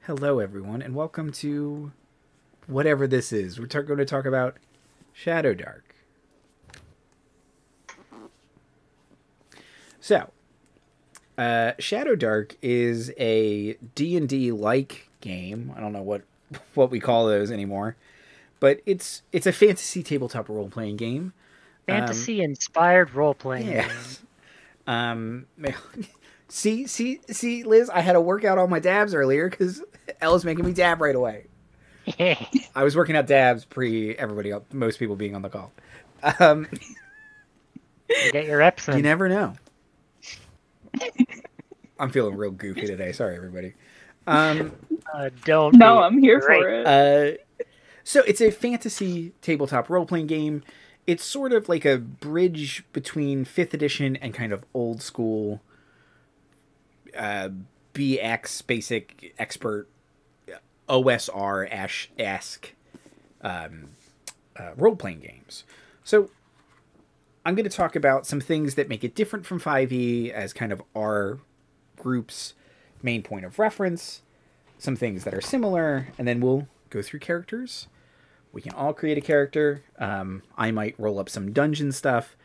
Hello, everyone, and welcome to whatever this is. We're going to talk about Shadow Dark. So, Shadow Dark is a D&D-like game. I don't know what we call those anymore, but it's a fantasy tabletop role-playing game. Fantasy-inspired role-playing game. Um, see, Liz, I had to work out all my dabs earlier because Ella's making me dab right away. I was working out dabs pre everybody else, most people being on the call. You get your reps in. You never know. I'm feeling real goofy today. Sorry, everybody. Don't. No, I'm here for it. So it's a fantasy tabletop role-playing game. It's sort of like a bridge between 5th edition and kind of old school BX basic expert OSR-esque role-playing games. So I'm going to talk about some things that make it different from 5e as kind of our group's main point of reference, some things that are similar, and then we'll go through characters. We can all create a character. I might roll up some dungeon stuff.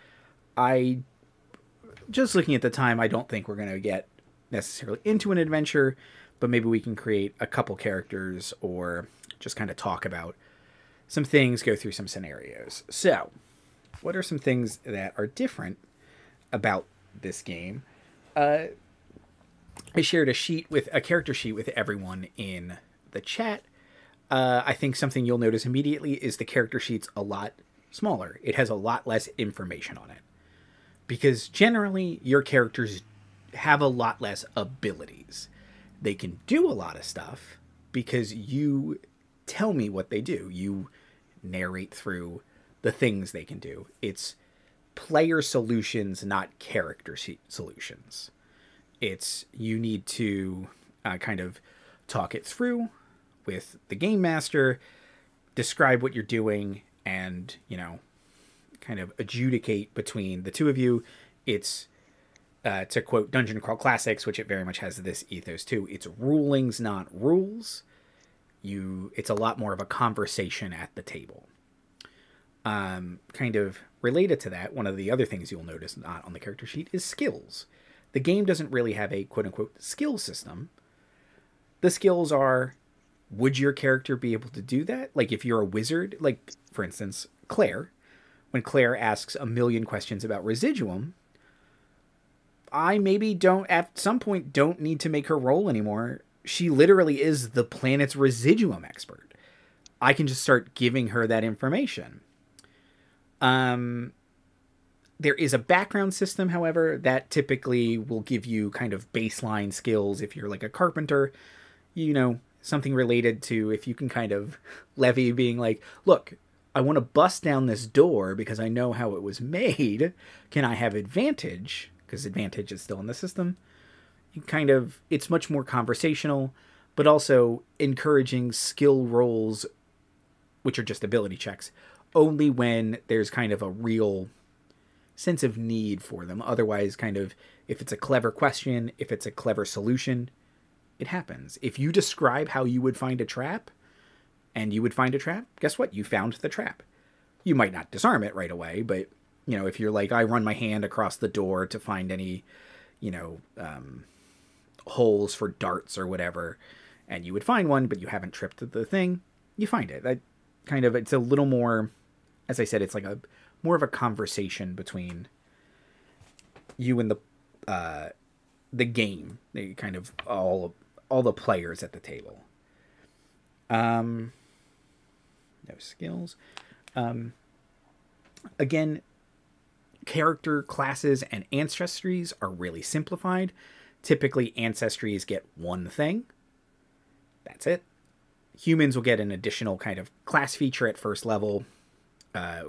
Just looking at the time, I don't think we're going to get necessarily into an adventure, but maybe we can create a couple characters or just kind of talk about some things, go through some scenarios. So, what are some things that are different about this game? I shared a character sheet with everyone in the chat. I think something you'll notice immediately is the character sheet's a lot smaller. It has a lot less information on it. Because generally, your characters have a lot less abilities. They can do a lot of stuff because you tell me what they do. You narrate through the things they can do. It's player solutions, not character solutions. It's you need to kind of talk it through with the game master, describe what you're doing, and, kind of adjudicate between the two of you. It's, to quote Dungeon Crawl Classics, which it very much has this ethos too, it's rulings, not rules. It's a lot more of a conversation at the table. Kind of related to that, one of the other things you'll notice not on the character sheet is skills. The game doesn't really have a quote-unquote skill system. The skills are, would your character be able to do that? Like if you're a wizard, like for instance, Claire, when Claire asks a million questions about residuum, I maybe at some point don't need to make her roll anymore. She literally is the planet's residuum expert. I can just start giving her that information. There is a background system, however, that typically will give you kind of baseline skills. If you're like a carpenter, something related to if you can kind of levy being like, look, I want to bust down this door because I know how it was made. Can I have advantage? Because advantage is still in the system. It's much more conversational, but also encouraging skill rolls, which are just ability checks, only when there's kind of a real sense of need for them. Otherwise, kind of, if it's a clever question, if it's a clever solution, it happens. If you describe how you would find a trap, and you would find a trap, guess what? You found the trap. You might not disarm it right away, but, if you're like, I run my hand across the door to find any, holes for darts or whatever, and you would find one, but you haven't tripped the thing, you find it. That kind of, it's a little more, as I said, it's like more of a conversation between you and the game, they kind of all the players at the table. No skills. Again, character classes and ancestries are really simplified. Typically, ancestries get one thing. That's it. Humans will get an additional kind of class feature at first level,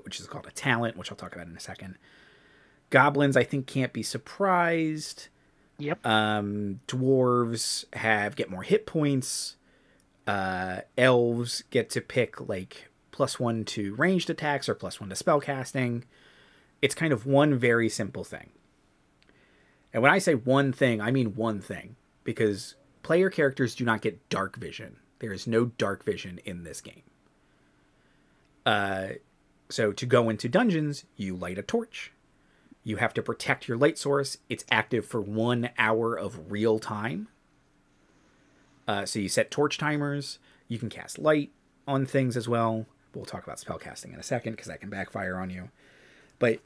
which is called a talent, which I'll talk about in a second. Goblins, I think, can't be surprised. Yep. Dwarves get more hit points. Elves get to pick like +1 to ranged attacks or +1 to spellcasting. It's kind of one very simple thing. And when I say one thing, I mean one thing. Because player characters do not get dark vision. There is no dark vision in this game. So to go into dungeons, you light a torch. You have to protect your light source. It's active for 1 hour of real time. So you set torch timers. You can cast light on things as well. We'll talk about spellcasting in a second because that can backfire on you. But,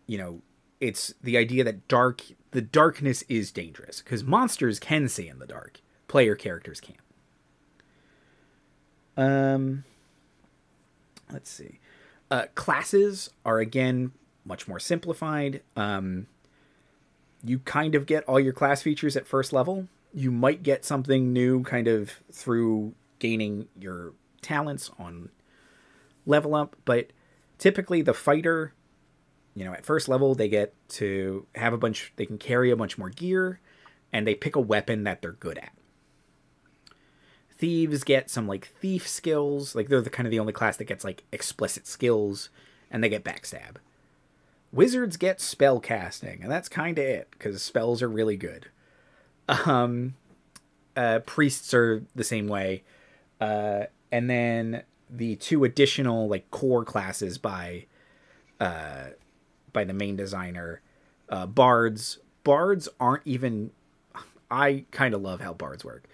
you know, it's the idea that the darkness is dangerous because monsters can see in the dark. Player characters can't. Let's see. Classes are, again, much more simplified. You kind of get all your class features at first level. You might get something new kind of through gaining your talents on level up, but typically the fighter, you know, at first level they get to have they can carry a bunch more gear, and they pick a weapon that they're good at. Thieves get some like thief skills, like they're the only class that gets like explicit skills, and they get backstab. Wizards get spell casting, and that's kind of it because spells are really good. Priests are the same way, and then the 2 additional like core classes by the main designer, bards. Bards aren't even. I kind of love how bards work.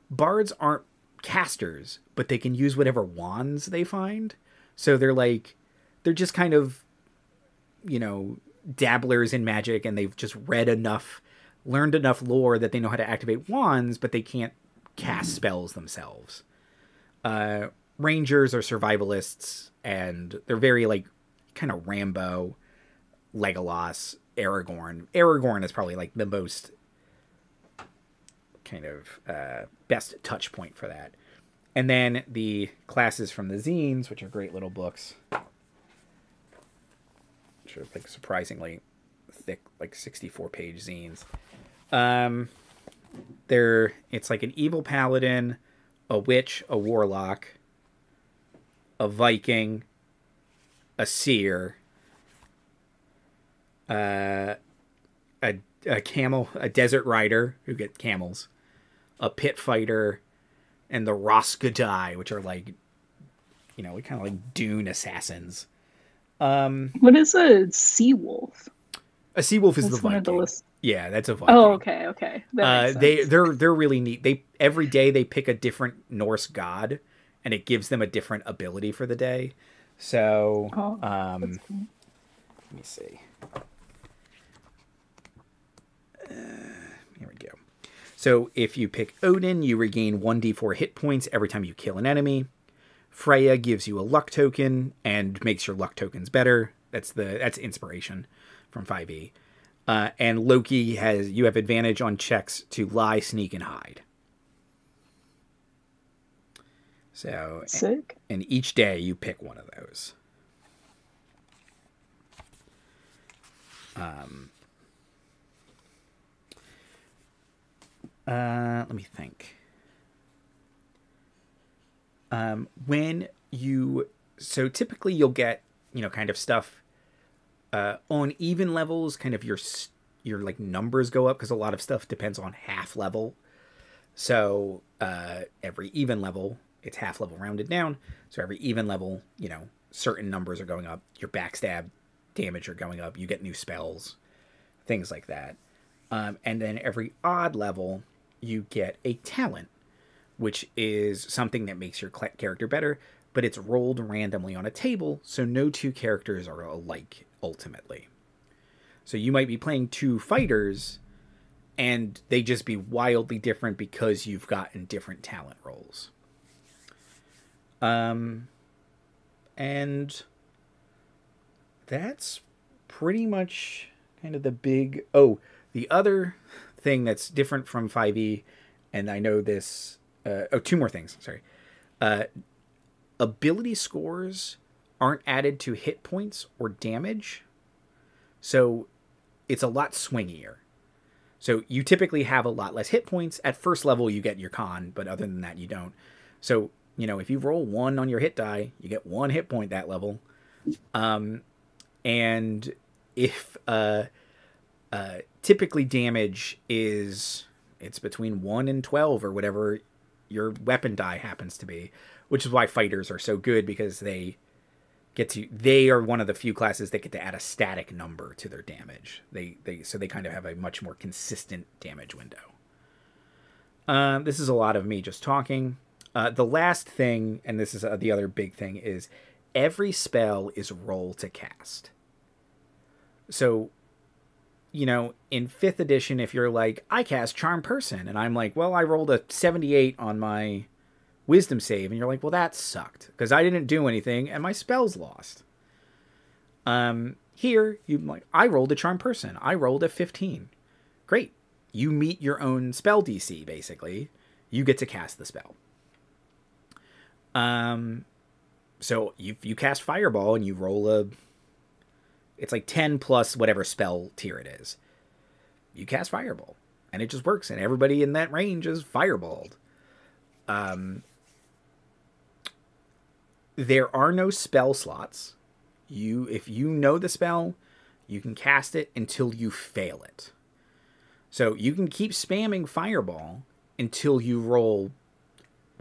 Bards aren't casters, but they can use whatever wands they find. So they're just kind of, you know, dabblers in magic, and they've just learned enough lore that they know how to activate wands, but they can't cast spells themselves. Rangers are survivalists, and they're very like kind of Rambo, Legolas, Aragorn. Aragorn is probably like the most kind of best touch point for that. And then the classes from the zines, which are great little books, which are like surprisingly thick, like 64-page zines. It's like an evil paladin, a witch, a warlock, a Viking, a seer, a camel, a desert rider who get camels, a pit fighter, and the Rosgadai, which are like, you know, kind of like Dune assassins. What is a sea wolf? A sea wolf is the Viking. Yeah, that's a Viking. Oh, okay. That makes sense. They're really neat. Every day they pick a different Norse god, and it gives them a different ability for the day. So, that's cool. Let me see. Here we go. So if you pick Odin, you regain 1d4 hit points every time you kill an enemy. Freya gives you a luck token and makes your luck tokens better. That's inspiration from 5e. And Loki you have advantage on checks to lie, sneak, and hide. So sick. And each day you pick one of those. Let me think. So typically you'll get, you know, kind of stuff on even levels, kind of your like numbers go up because a lot of stuff depends on half level. So every even level, it's half level rounded down. So every even level, you know, certain numbers are going up. Your backstab damage are going up. You get new spells, things like that. And then every odd level, you get a talent, which is something that makes your character better, but it's rolled randomly on a table, so no 2 characters are alike, ultimately. So you might be playing 2 fighters, and they just be wildly different because you've gotten different talent rolls. And that's pretty much kind of the big... Oh, the other thing that's different from 5e, and I know this... 2 more things, sorry. Ability scores aren't added to hit points or damage, so it's a lot swingier. So you typically have a lot less hit points. At first level, you get your con, but other than that, you don't. So, you know, if you roll 1 on your hit die, you get 1 hit point that level. And if typically damage is It's between 1 and 12 or whatever your weapon die happens to be, which is why fighters are so good, because they are one of the few classes that get to add a static number to their damage. So they kind of have a much more consistent damage window. This is a lot of me just talking. The last thing, and this is the other big thing, is every spell is roll to cast. So, you know, in 5th edition, if you're like, I cast Charm Person, and I'm like, well, I rolled a 78 on my Wisdom save, and you're like, well, that sucked, because I didn't do anything, and my spell's lost. Here, you like, I rolled a Charm Person. I rolled a 15. Great. You meet your own spell DC, basically. You get to cast the spell. So you cast Fireball, and you roll it's like 10 plus whatever spell tier it is. You cast Fireball, and it just works, and everybody in that range is fireballed. There are no spell slots. If you know the spell, you can cast it until you fail it. So you can keep spamming Fireball until you roll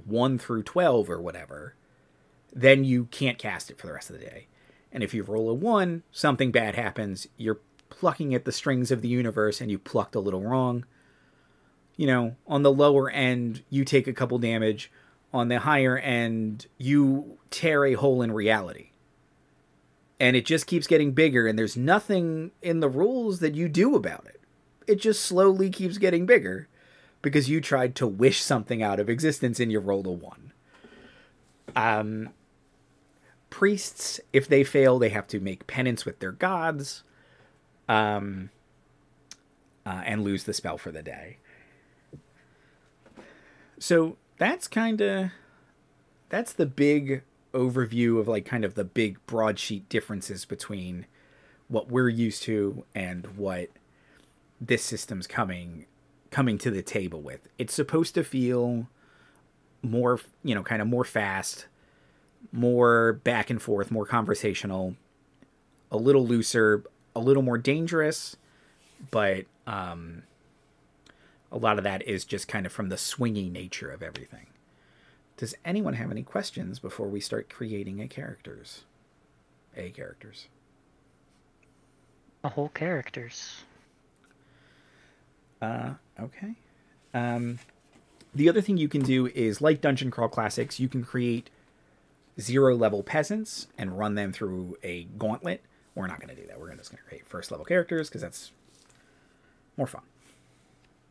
1 through 12 or whatever. Then you can't cast it for the rest of the day. And if you roll a 1, something bad happens. You're plucking at the strings of the universe, and you plucked a little wrong. You know, on the lower end, you take a couple damage. On the higher end, you tear a hole in reality. And it just keeps getting bigger, and there's nothing in the rules that you do about it. It just slowly keeps getting bigger because you tried to wish something out of existence and you rolled a 1. Priests, if they fail, they have to make penance with their gods, and lose the spell for the day. So that's the big overview of like kind of the big broadsheet differences between what we're used to and what this system's coming to the table with. It's supposed to feel more, you know, kind of more fast, more back and forth, more conversational, a little looser, a little more dangerous, but a lot of that is just kind of from the swingy nature of everything. Does anyone have any questions before we start creating characters? A whole characters. Okay. The other thing you can do is, like Dungeon Crawl Classics, you can create 0-level peasants and run them through a gauntlet. We're not going to do that. We're just going to create 1st-level characters because that's more fun,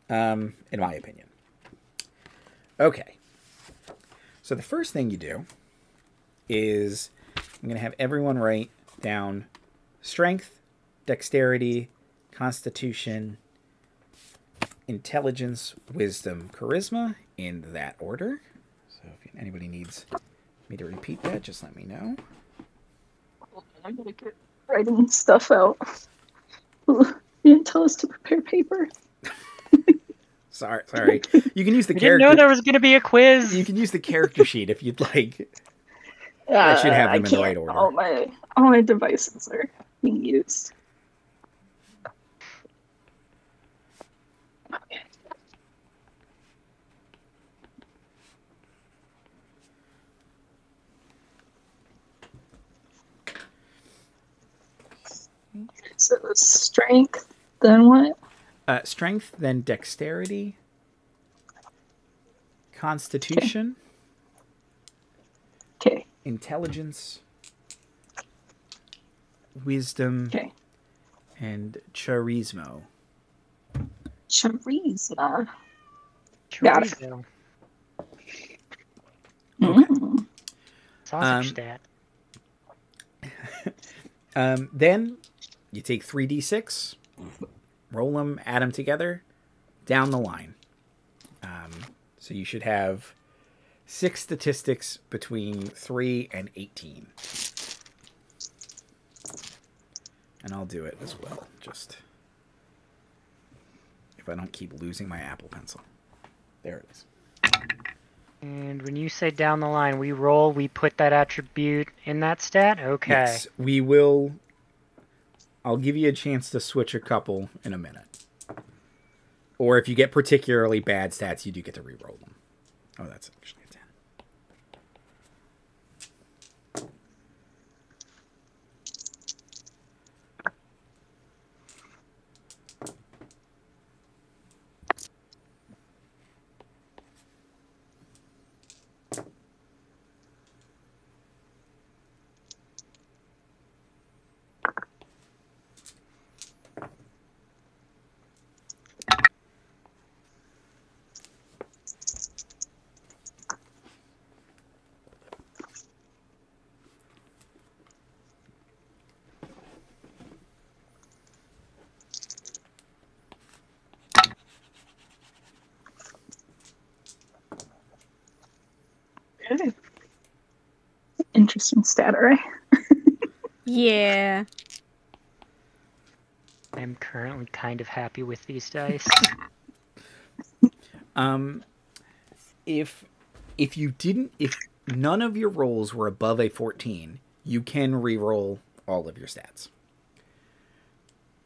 in my opinion. Okay. So the first thing you do is I'm going to have everyone write down strength, dexterity, constitution, intelligence, wisdom, charisma, in that order. So if anybody needs me to repeat that, just let me know. I'm going to get writing stuff out. You didn't tell us to prepare paper. Sorry. You can use the I character. didn't know there was going to be a quiz. You can use the character sheet if you'd like. I should have them in the right order. All my devices are being used. Okay. So strength, then what? Strength, then dexterity, constitution, okay, intelligence, wisdom, okay, and charisma. Charisma. Chorizo. Okay. Sausage stat. Then you take 3d6, roll them, add them together, down the line. So you should have 6 statistics between 3 and 18. And I'll do it as well, just if I don't keep losing my Apple Pencil. There it is. And when you say down the line, we put that attribute in that stat? Okay. Yes, we will. I'll give you a chance to switch a couple in a minute. Or if you get particularly bad stats, you do get to re-roll them. Oh, that's actually a 10. Okay. Interesting stat array. Yeah. I'm currently kind of happy with these dice. If none of your rolls were above a 14, you can re-roll all of your stats.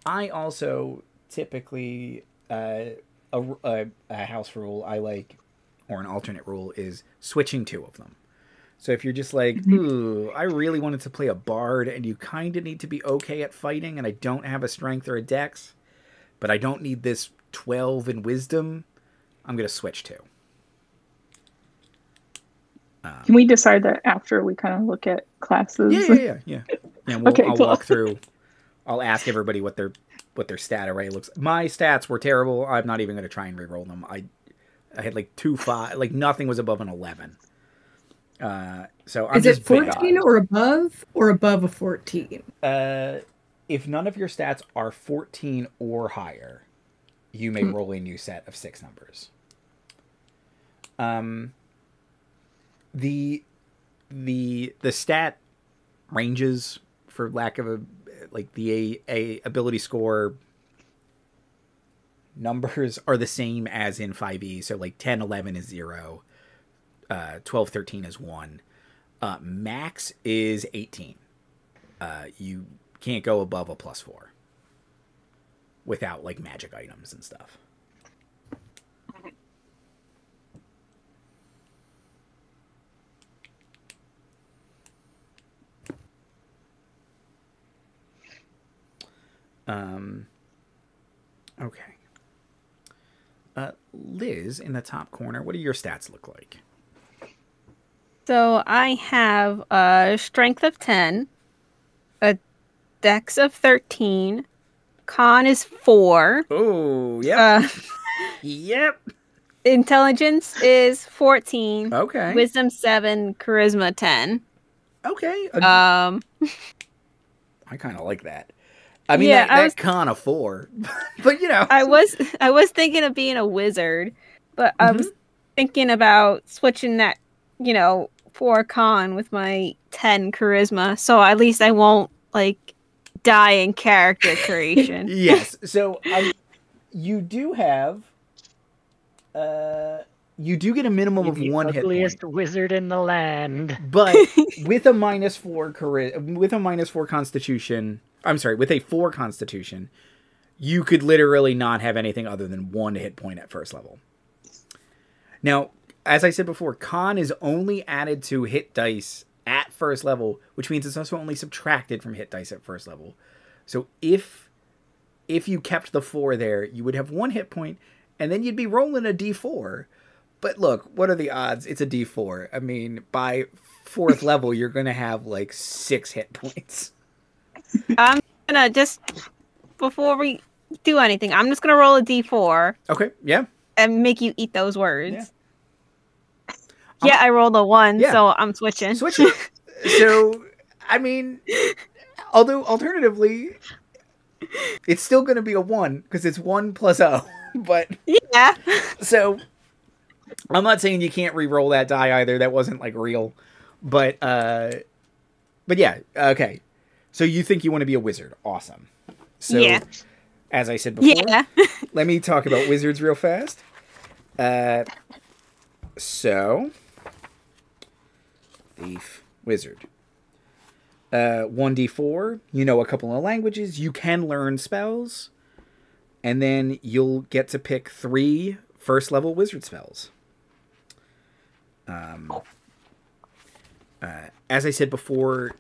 I also typically a house rule I like, or an alternate rule, is switching two of them. So if you're just like, ooh, I really wanted to play a bard, and you kind of need to be okay at fighting, and I don't have a strength or a dex, but I don't need this 12 in wisdom, I'm going to switch two. Can we decide that after we kind of look at classes? Yeah. And Okay, I'll cool. walk through. I'll ask everybody what their stat array looks. My stats were terrible. I'm not even going to try and re-roll them. I had like 2-5, like nothing was above an 11. So I'm Is it just bad. 14 or above a 14? If none of your stats are 14 or higher, you may roll a new set of 6 numbers. The stat ranges, for lack of the ability score numbers are the same as in 5e. So like 10, 11 is 0. 12, 13 is 1. Max is 18. You can't go above a +4 without like magic items and stuff. Okay. Liz, in the top corner, what do your stats look like? So I have a strength of 10, a dex of 13, con is 4. Oh, yep. Yep. Intelligence is 14. Okay. Wisdom 7, charisma 10. Okay. Um, I kind of like that. I mean, Yeah, that con of 4, but you know. I was thinking of being a wizard, but I was thinking about switching that, 4 con with my 10 charisma, so at least I won't die in character creation. Yes. So you do have, you do get a minimum of the 1 hit ugliest point, wizard in the land. but with a -4 Constitution. I'm sorry, with a 4 Constitution, you could literally not have anything other than 1 hit point at first level. Now, as I said before, con is only added to hit dice at first level, which means it's also only subtracted from hit dice at first level. So if you kept the 4 there, you would have 1 hit point, and then you'd be rolling a d4. But look, what are the odds? It's a d4. I mean, by 4th level, you're going to have 6 hit points. I'm gonna before we do anything, I'm just gonna roll a d4 Okay, yeah. and make you eat those words. Yeah. Yeah, I rolled a 1, Yeah. so I'm switching. Switch it. So, I mean, although alternatively, it's still going to be a 1 because it's 1 plus 0. But Yeah. so I'm not saying you can't re-roll that die either. That wasn't real. But yeah, okay. So you think you want to be a wizard? Awesome. So, Yeah. as I said before, Yeah. let me talk about wizards real fast. So, thief, wizard. 1d4. You know a couple of languages. You can learn spells. And then you'll get to pick 3 first-level wizard spells. As I said before,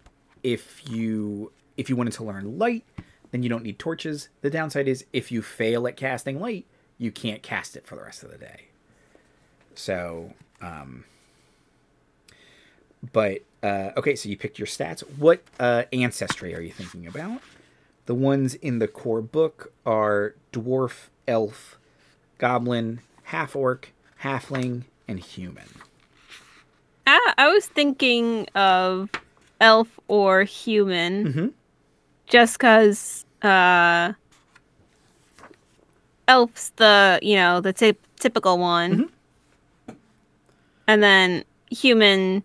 if you wanted to learn light, then you don't need torches. The downside is if you fail at casting light, you can't cast it for the rest of the day. So, okay, so you picked your stats. What ancestry are you thinking about? The ones in the core book are dwarf, elf, goblin, half-orc, halfling, and human. I was thinking of elf or human, Mm-hmm. just because elf's the typical one, Mhm. and then human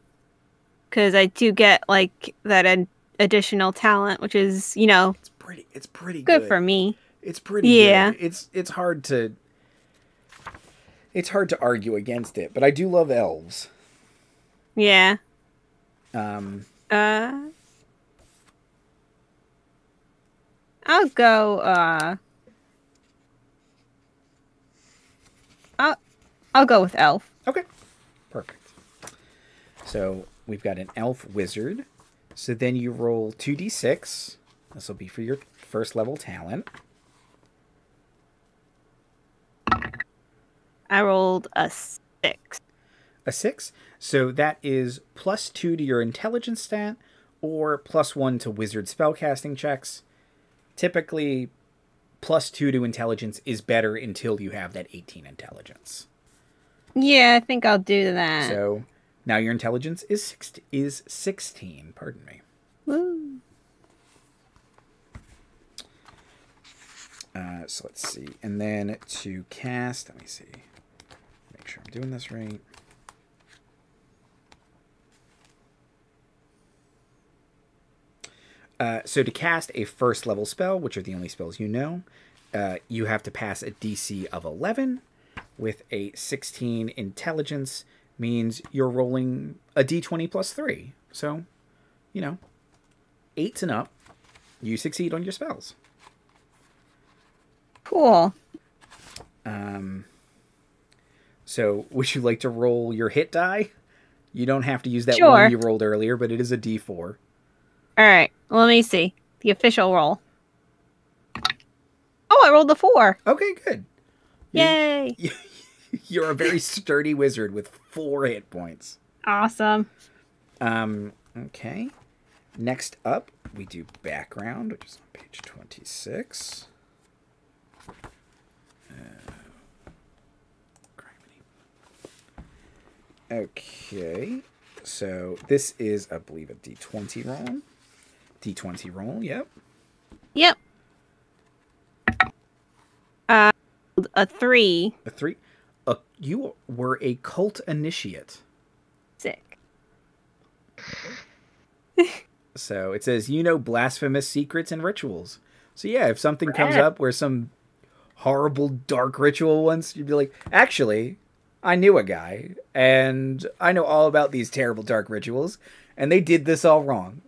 because I do get like that additional talent, which is It's pretty good for me. It's pretty Yeah. good. It's hard to argue against it, but I do love elves. Yeah. Um, I'll go. I'll go with elf. okay, perfect. So we've got an elf wizard. So then you roll 2d6. This will be for your first level talent. I rolled a 6. A 6. So that is +2 to your intelligence stat or +1 to wizard spellcasting checks. Typically, +2 to intelligence is better until you have that 18 intelligence. Yeah, I think I'll do that. So now your intelligence is 16. Pardon me. Woo. So let's see. And then to cast, let me see. Make sure I'm doing this right. So to cast a first level spell, which are the only spells you know, you have to pass a DC of 11 with a 16 intelligence, means you're rolling a d20 plus 3. So, 8s and up, you succeed on your spells. Cool. So would you like to roll your hit die? You don't have to use that Sure. one you rolled earlier, but it is a d4. All right. Let me see the official roll. Oh, I rolled the 4. Okay, good. Yay! You're a very sturdy wizard with 4 hit points. Awesome. Okay. Next up, we do background, which is on page 26. Okay. So this is, I believe, a D20 roll. D20 roll, yep. Yep. A 3. A 3. You were a cult initiate. Sick. So it says, blasphemous secrets and rituals. So yeah, if something comes Rad. up where some horrible dark ritual once, you'd be like, actually, I knew a guy, and I know all about these terrible dark rituals, and they did this all wrong.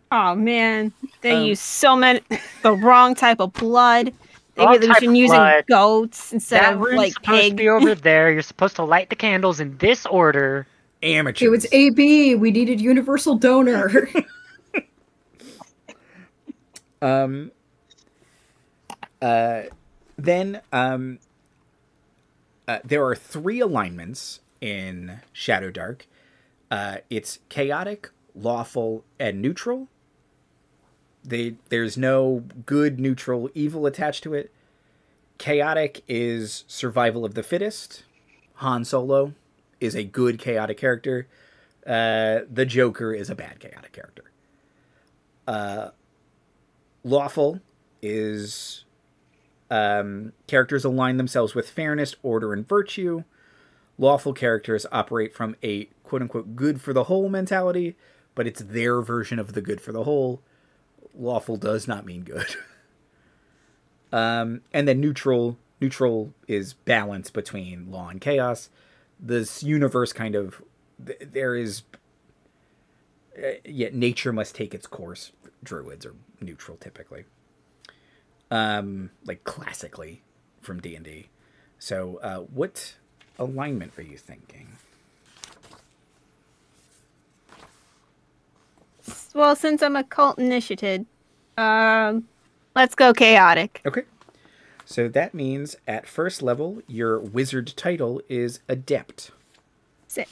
Oh man, they Um, use the wrong type of blood. They Wrong really type should of using blood. goats instead That of room's like supposed to pig. be over there. You're supposed to light the candles in this order. Amateurs. It was AB. We needed universal donor. Then there are 3 alignments in Shadow Dark. It's chaotic, lawful, and neutral. There's no good, neutral, evil attached to it. Chaotic is survival of the fittest. Han Solo is a good chaotic character. The Joker is a bad chaotic character. Lawful is characters align themselves with fairness, order, and virtue. Lawful characters operate from a quote-unquote good for the whole mentality, but it's their version of the good for the whole. Lawful does not mean good. And then neutral is balance between law and chaos. This universe kind of, there is, yet nature must take its course. Druids are neutral typically. like classically from D&D. So what alignment are you thinking? Well, since I'm a cult initiated, let's go chaotic. Okay. So that means at first level, your wizard title is Adept. Sick.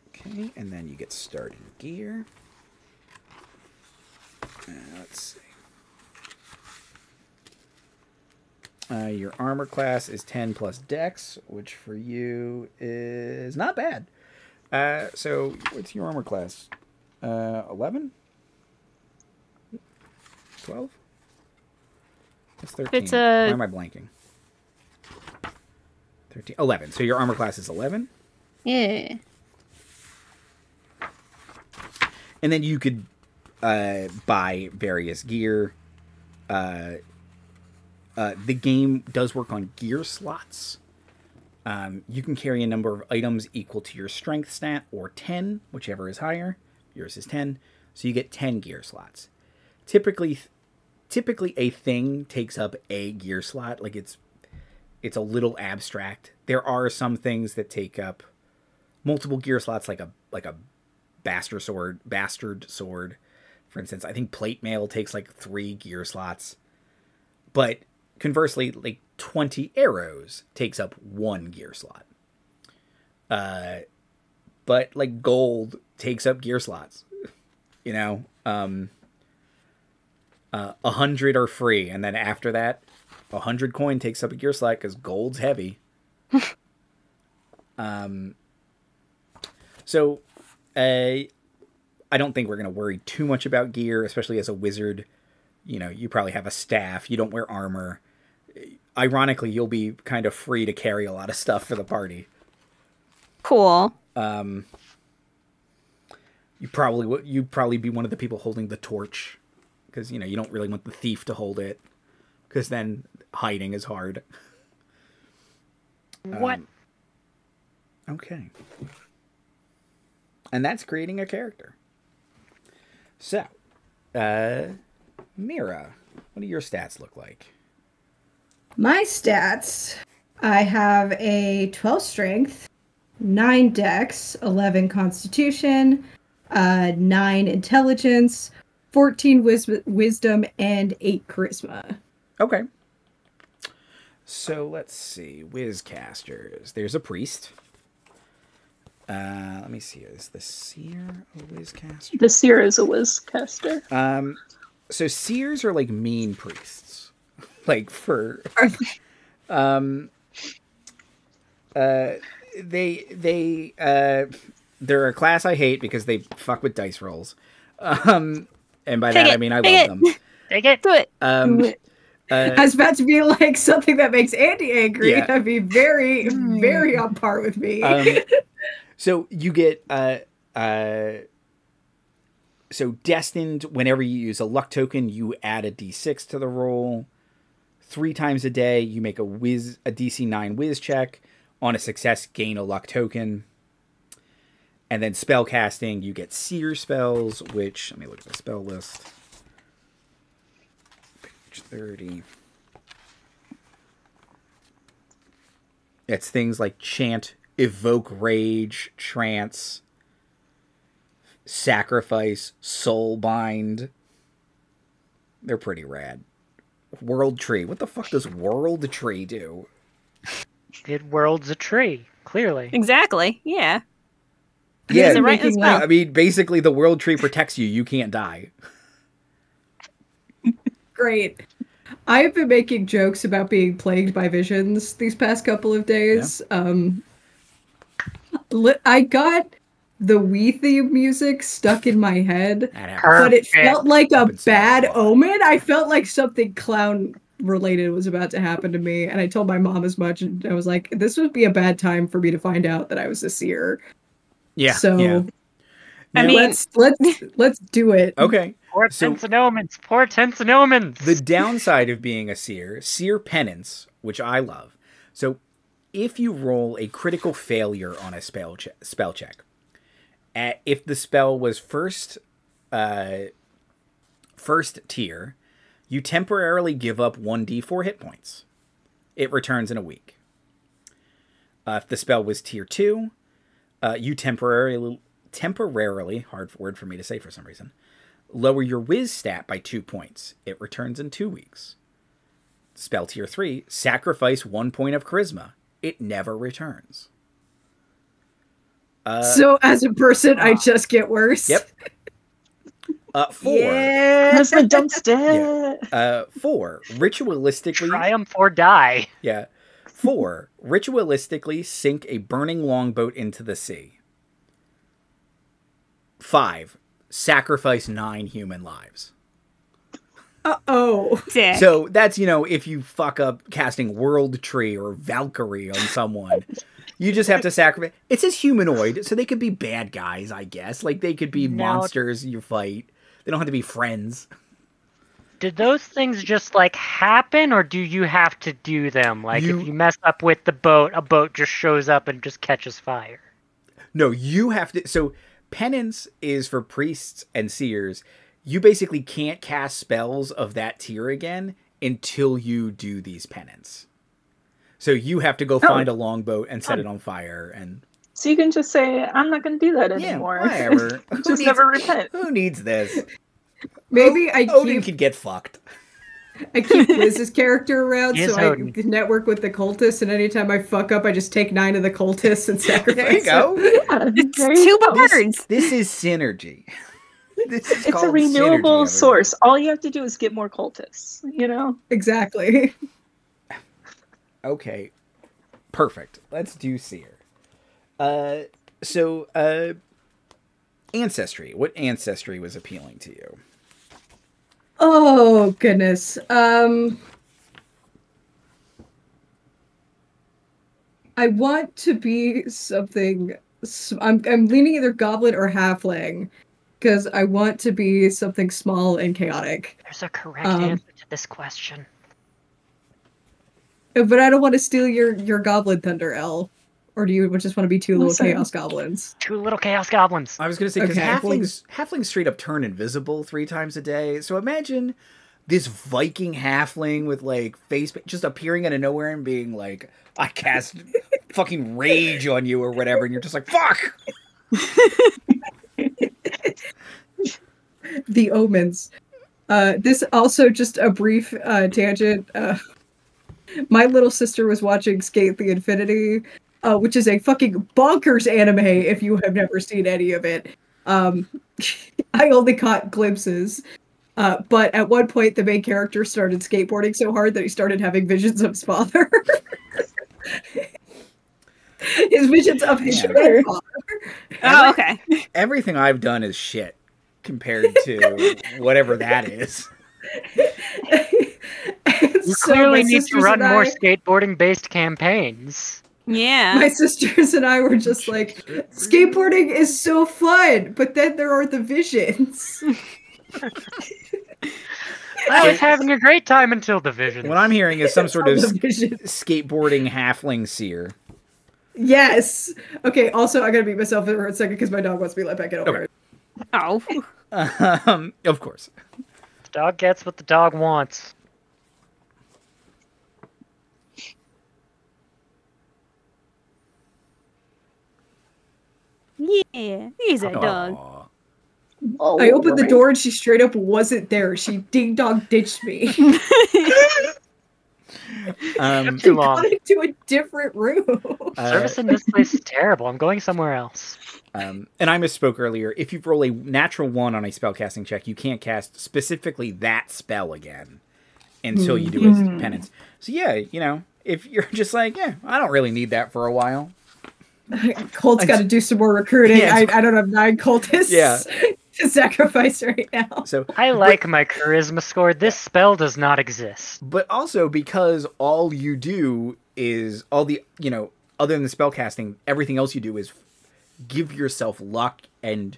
Okay, and then you get starting gear. Let's see. Your armor class is 10 plus dex, which for you is not bad. So what's your armor class? 11? 12? That's 13. It's Why am I blanking? 13. 11. So your armor class is 11? Yeah. And then you could buy various gear. The game does work on gear slots. You can carry a number of items equal to your strength stat, or 10, whichever is higher. Yours is 10. So you get 10 gear slots. Typically a thing takes up a gear slot. Like it's a little abstract. There are some things that take up multiple gear slots, like a bastard sword. For instance, I think plate mail takes like 3 gear slots. But conversely, like 20 arrows takes up 1 gear slot. But like gold takes up gear slots. 100 are free, and then after that, 100 coin takes up a gear slot because gold's heavy. So, I don't think we're going to worry too much about gear, especially as a wizard. You probably have a staff. You don't wear armor. Ironically, you'll be kind of free to carry a lot of stuff for the party. Cool. You'd probably be one of the people holding the torch, because you don't really want the thief to hold it, because then hiding is hard. What? Okay. And that's creating a character. So, Mira, what do your stats look like? My stats, I have a 12 strength, 9 dex, 11 constitution, 9 intelligence, 14 wisdom, and 8 charisma. Okay. So let's see. Wizcasters. There's a priest. Let me see. Is the seer a wizcaster? The seer is a whizcaster. So seers are like mean priests. Like for they're a class I hate because they fuck with dice rolls. And by that I mean I love them. Take it. Do it. I was about to be like something that makes Andy angry. Yeah. That'd be very, very on par with me. So you get so destined. Whenever you use a luck token, you add a d6 to the roll. 3 times a day, you make a DC 9 whiz check. On a success, gain a luck token. And then spell casting, you get seer spells, which, let me look at the spell list. Page 30. It's things like chant, evoke rage, trance, sacrifice, soul bind. They're pretty rad. World tree. What the fuck does world tree do? It world's a tree, clearly. Exactly. Yeah. Yeah, Use it right as well. I mean, basically, the world tree protects you. You can't die. Great. I've been making jokes about being plagued by visions these past couple of days. I got the Wii theme music stuck in my head, but it felt like a bad omen. I felt like something clown related was about to happen to me, and I told my mom as much, and I was like, this would be a bad time for me to find out that I was a seer. Yeah. So yeah. I mean, let's do it. Okay. Portents and omens. Portents and omens. The downside of being a seer penance, which I love. So if you roll a critical failure on a spell check, if the spell was first first tier, you temporarily give up 1d4 hit points. It returns in a week. If the spell was tier 2, you temporarily, hard word for me to say for some reason, lower your whiz stat by 2 points. It returns in 2 weeks. Spell tier 3, sacrifice 1 point of charisma. It never returns. So as a person, I just get worse. Yep. 4. Yeah, that's my dump stat. Yeah. 4, ritualistically... Triumph or die. Yeah. 4, ritualistically sink a burning longboat into the sea. 5, sacrifice 9 human lives. Uh-oh. So that's, if you fuck up casting World Tree or Valkyrie on someone, you just have to sacrifice. It says humanoid, so they could be bad guys, I guess. Like, they could be monsters you fight. They don't have to be friends. Did those things just, happen, or do you have to do them? If you mess up with the boat, a boat just shows up and just catches fire. No, you have to... So, penance is for priests and seers. You basically can't cast spells of that tier again until you do these penance. So you have to go find a longboat and set it on fire. And so you can just say, I'm not going to do that anymore. Yeah, whatever. Just never repent. Who needs this? Maybe Odin could get fucked. I keep Liz's character around Yes, so Odin. I can network with the cultists, and anytime I fuck up, I just take 9 of the cultists and sacrifice There you go. Yeah, It's there you 2 go. birds. This is synergy. This is It's a called renewable synergy, source. All you have to do is get more cultists, Exactly. Okay. Perfect. Let's do seer. Ancestry. What ancestry was appealing to you? Oh, goodness. I want to be something... I'm leaning either goblin or halfling, because I want to be something small and chaotic. There's a correct answer to this question. But I don't want to steal your goblin thunder, Elle. Or do you just want to be 2 little chaos goblins? 2 little chaos goblins. I was going to say, because Okay. halflings straight up turn invisible 3 times a day. So imagine this Viking halfling with, face just appearing out of nowhere and being like, I cast fucking rage on you or whatever. And you're just like, fuck! The Omens. This also just a brief tangent. My little sister was watching Skate the Infinity, which is a fucking bonkers anime if you have never seen any of it. I only caught glimpses. But at one point, the main character started skateboarding so hard that he started having visions of his father. His visions of his grandfather. Oh, okay. Everything I've done is shit compared to whatever that is. You clearly need to run more skateboarding-based campaigns. Yeah. My sisters and I were just like, skateboarding is so fun, but then there are the visions. I was having a great time until the vision. What I'm hearing is some sort of The visions. skateboarding halfling seer. Yes. Okay, also, I gotta beat myself for a second because my dog wants me to let back in over. Okay. Oh. Of course. The dog gets what the dog wants. Yeah. He's a dog. Aw. Oh, I opened the right. door and she straight up wasn't there. She ding dong ditched me. Too long. Got into a different room. Service in this place is terrible. I'm going somewhere else. And I misspoke earlier. If you roll a natural 1 on a spellcasting check, you can't cast specifically that spell again until you do a penance. So yeah, if you're just like, yeah, I don't really need that for a while. Colt's got to do some more recruiting. Yeah, I don't have 9 cultists to sacrifice right now. So I like my charisma score. This spell does not exist. But also because all you do is all the, other than the spellcasting, everything else you do is give yourself luck and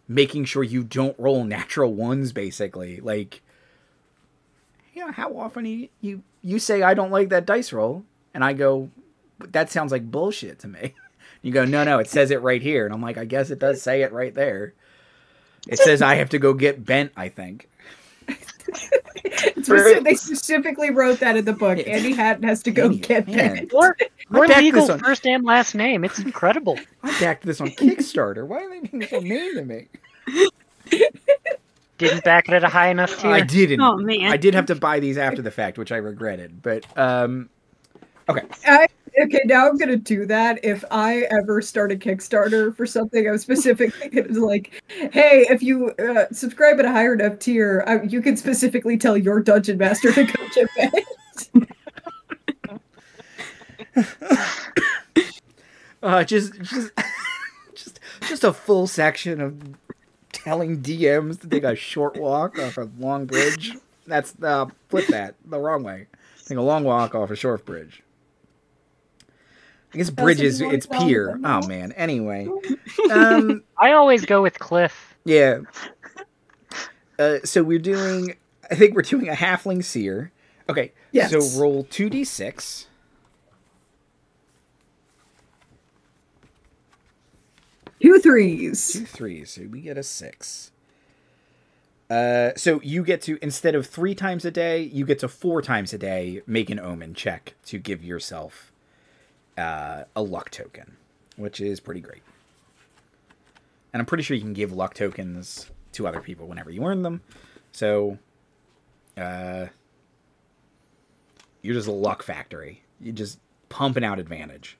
making sure you don't roll natural 1s, basically. Like, how often you say, I don't like that dice roll, and I go, that sounds like bullshit to me. You go, no, it says it right here. And I'm like, I guess it does say it right there. It says I have to go get bent, I think. They specifically wrote that in the book. Andy Hatton has to go get that. More legal first and last name. It's incredible. I backed this on Kickstarter. Why are they being so mean to me? Didn't back it at a high enough tier. I didn't. Oh man. I did have to buy these after the fact, which I regretted. But okay. Okay, now I'm gonna do that. If I ever start a Kickstarter for something, I'm specifically gonna like, hey, if you subscribe at a higher enough tier, you can specifically tell your dungeon master to go get that. Just a full section of telling DMs to take a short walk off a long bridge. That's flip that the wrong way. Take a long walk off a short bridge. I guess bridge is it's pier. Oh man. Anyway, I always go with cliff. Yeah. So we're doing. I think we're doing a halfling seer. Okay. Yes. So roll 2d6. Two threes. So we get a 6. So you get to, instead of 3 times a day, you get to 4 times a day make an omen check to give yourself a luck token, which is pretty great. And I'm pretty sure you can give luck tokens to other people whenever you earn them. So you're just a luck factory. You're just pumping out advantage.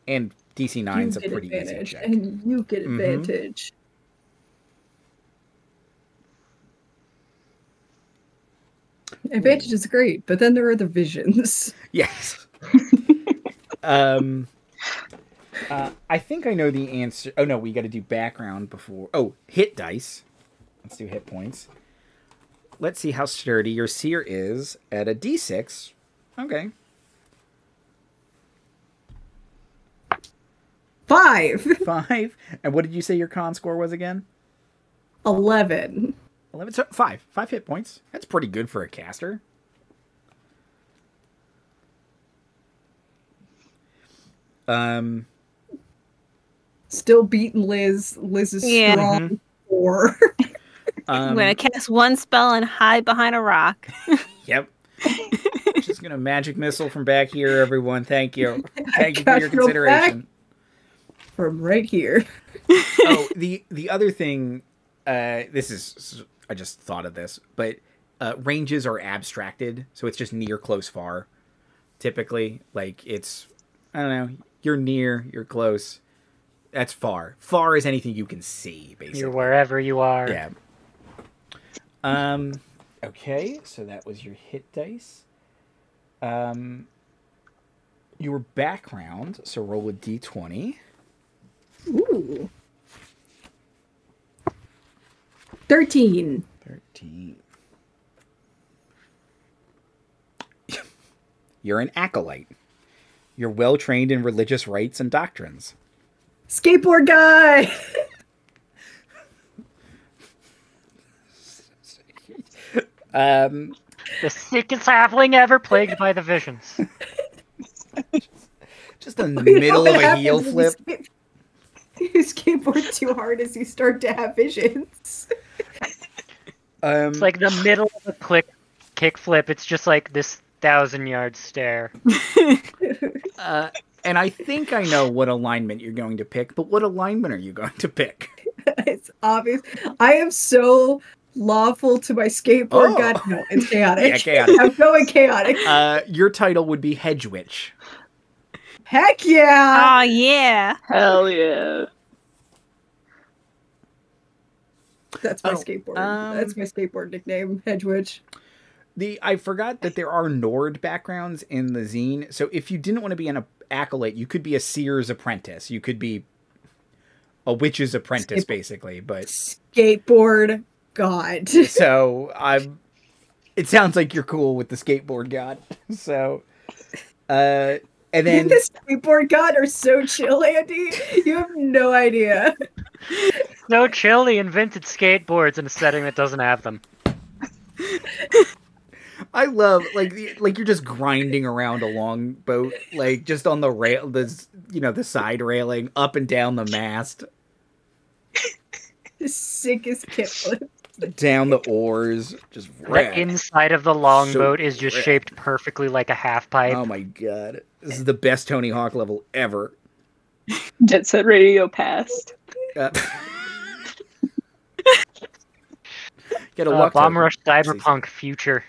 And DC 9's a pretty easy check. And you get advantage. Advantage is great, but then there are the visions. Yes. I think I know the answer. Oh, no, we got to do background before. Oh, hit dice. Let's do hit points. Let's see how sturdy your seer is at a D6. Okay. 5. 5. And what did you say your con score was again? 11. 11. So 5. 5 hit points. That's pretty good for a caster. Still beating Liz. Liz is strong. 4. I'm gonna cast one spell and hide behind a rock. Yep. Just gonna magic missile from back here, everyone. Thank you. Thank you for your consideration. From right here. Oh, the other thing, this is, I just thought of this, but ranges are abstracted, so it's just near, close, far. Typically, like it's, I don't know, you're near, you're close. That's far. Far is anything you can see, basically. You're wherever you are. Yeah. Okay, so that was your hit dice. Your background, so roll a d20. Ooh. 13. 13. You're an acolyte. You're well trained in religious rites and doctrines. Skateboard guy! The sickest halfling ever, plagued by the visions. Just in the middle of a heel flip. You skateboard too hard as you start to have visions. It's like the middle of a kick flip. It's just like this 1,000-yard stare. And I think I know what alignment you're going to pick, but what alignment are you going to pick? It's obvious. I am so lawful to my skateboard god. No, it's chaotic. Yeah, chaotic. I'm going chaotic. Your title would be Hedge Witch. Heck yeah! Oh yeah! Hell yeah! That's my skateboard. That's my skateboard nickname, Hedge Witch. I forgot that there are Nord backgrounds in the zine. So if you didn't want to be an acolyte, you could be a seer's apprentice. You could be a witch's apprentice, basically. But skateboard god. So it sounds like you're cool with the skateboard god. So, and then the skateboard god are so chill, Andy. You have no idea. So chill. He invented skateboards in a setting that doesn't have them. I love like you're just grinding around a long boat, like just on the rail, the side railing, up and down the mast. The sickest kick flips. down the oars. Just the inside of the longboat is just shaped perfectly like a half pipe. Oh my god. This is the best Tony Hawk level ever. Jet Set Radio passed. Get a Bomb Rush Cyberpunk future.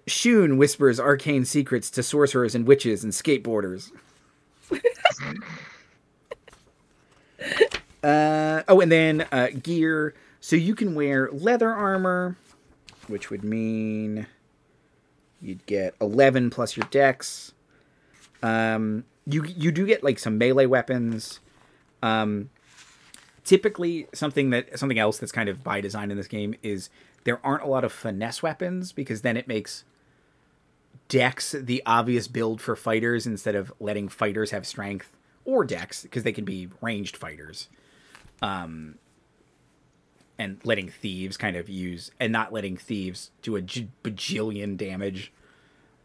Shun whispers arcane secrets to sorcerers and witches and skateboarders. And then gear. So you can wear leather armor, which would mean you'd get 11 plus your dex. You do get like some melee weapons. Typically, something else that's kind of by design in this game is there aren't a lot of finesse weapons, because then it makes dex the obvious build for fighters instead of letting fighters have strength or dex, because they can be ranged fighters. And letting thieves kind of use, and not letting thieves do a bajillion damage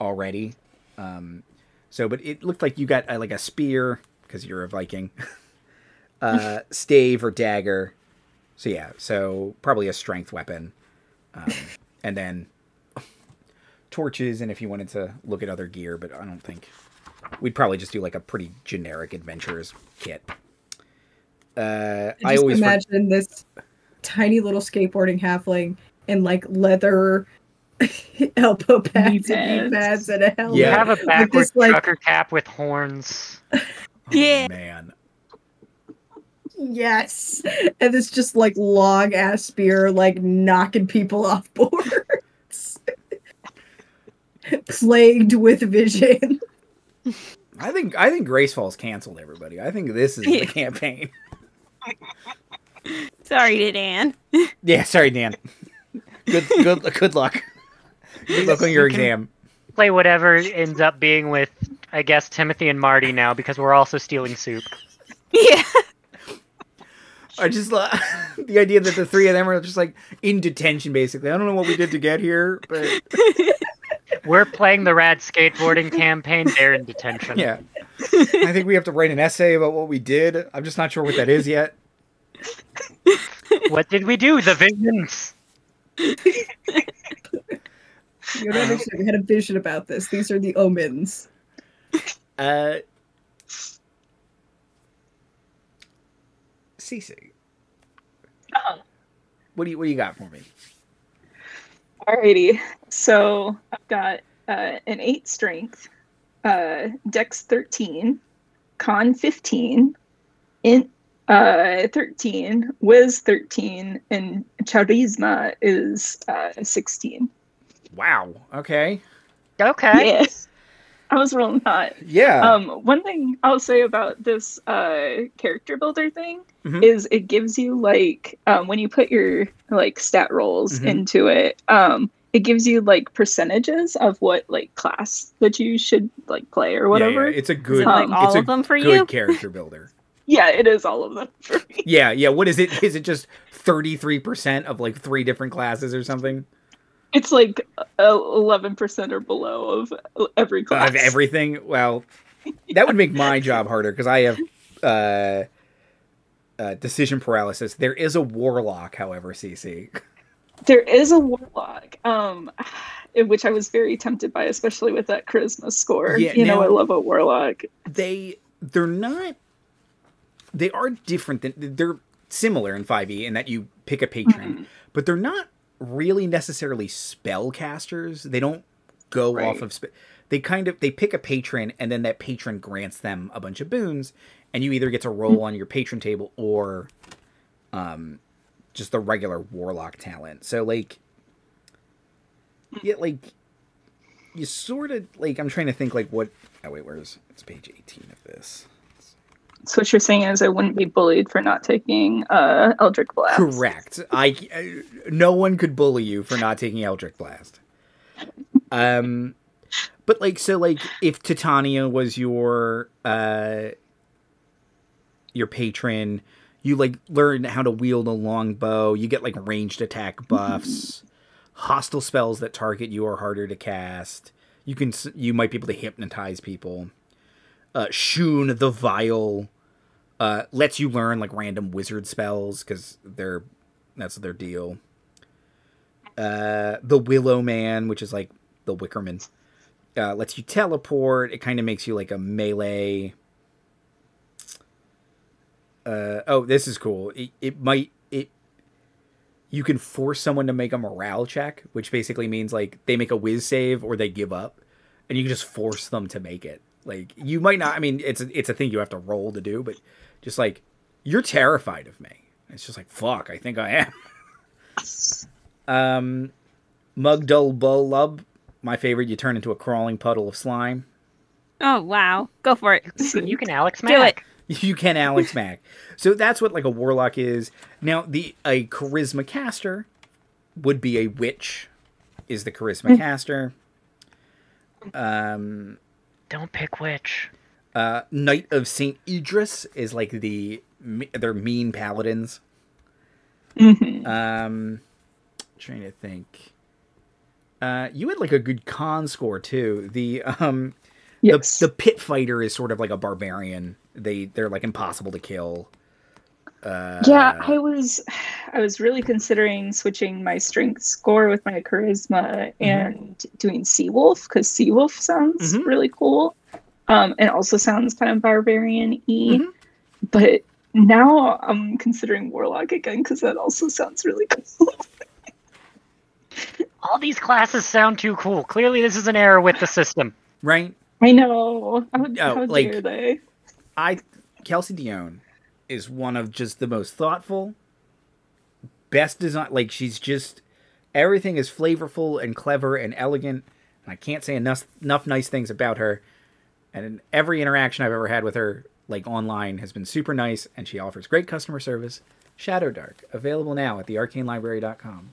already. But it looked like you got like a spear, because you're a Viking. Stave or dagger. So yeah, so probably a strength weapon. And then torches, and if you wanted to look at other gear, but I don't think... We'd probably just do like a pretty generic adventurer's kit. I always imagine this tiny little skateboarding halfling in like leather elbow pads and knee pads and a helmet. You have a backwards trucker cap with horns. Yeah. Man. Yes. And it's just like long ass spear, like knocking people off boards. Plagued with vision. I think Grace Falls canceled everybody. I think this is the campaign. Sorry to Dan. Yeah, sorry, Dan. Good luck. Good luck on your exam. Play whatever ends up being with, I guess, Timothy and Marty now, because we're also stealing soup. Yeah. I just the idea that the three of them are just like in detention, basically. I don't know what we did to get here, but we're playing the rad skateboarding campaign. They're in detention. Yeah. I think we have to write an essay about what we did. I'm just not sure what that is yet. What did we do? The visions. You don't understand. We had a vision about this. These are the omens. Cece. What do you got for me? Alrighty. So I've got an 8 strength, Dex 13, Con 15, Int 13, Wiz 13, and Charisma is 16. Wow. Okay. Okay. Yes. I was rolling hot. Yeah. One thing I'll say about this character builder thing is it gives you like when you put your like stat rolls into it, it gives you like percentages of what like class that you should like play or whatever. Yeah. It's a good like all of them for good you? Character builder. Yeah, it is all of them for me. Yeah. What is it? Is it just 33% of like 3 different classes or something? It's like 11% or below of every class. Of everything? Well, that would make my job harder, because I have decision paralysis. There is a warlock, however, CC. There is a warlock, which I was very tempted by, especially with that charisma score. Yeah, you know, I love a warlock. They're not... They are different. They're similar in 5e in that you pick a patron, but they're not really necessarily spellcasters. They don't go off of they pick a patron, and then that patron grants them a bunch of boons, and you either get to roll on your patron table or just the regular warlock talent. So like you sort of like, I'm trying to think like what it's page 18 of this. So what you're saying is I wouldn't be bullied for not taking Eldritch Blast. Correct. No one could bully you for not taking Eldritch Blast. But like, so like if Titania was your patron, you like learn how to wield a longbow. You get like ranged attack buffs. Hostile spells that target you are harder to cast. You might be able to hypnotize people. Shun the Vile Lets you learn like random wizard spells because that's their deal. The Willow Man, which is like the Wickerman, lets you teleport. It kind of makes you like a melee. This is cool. You can force someone to make a morale check, which basically means like they make a whiz save or they give up, and you can just force them to make it. Like you might not. I mean, it's a thing you have to roll to do, but just like you're terrified of me. It's just like fuck. I think I am. Mugdalbulub, my favorite. You turn into a crawling puddle of slime. Oh wow, go for it. You can Alex Do Mack. You can Alex Mack. So that's what like a warlock is. Now a charisma caster would be a witch. Is the charisma caster? Don't pick witch. Knight of Saint Idris is like they're mean paladins. Trying to think. You had like a good con score too. Yes. The pit fighter is sort of like a barbarian. They're like impossible to kill. Yeah, I was really considering switching my strength score with my charisma and doing Seawolf, because Seawolf sounds really cool. And also sounds kind of barbarian-y. But now I'm considering Warlock again because that also sounds really cool. All these classes sound too cool. Clearly this is an error with the system. Right? I know. How like, dare they? Kelsey Dione is one of just the most thoughtful, best design. Like she's just everything is flavorful and clever and elegant. And I can't say enough nice things about her. And every interaction I've ever had with her, like online, has been super nice. And she offers great customer service. Shadow Dark, available now at thearcanelibrary.com.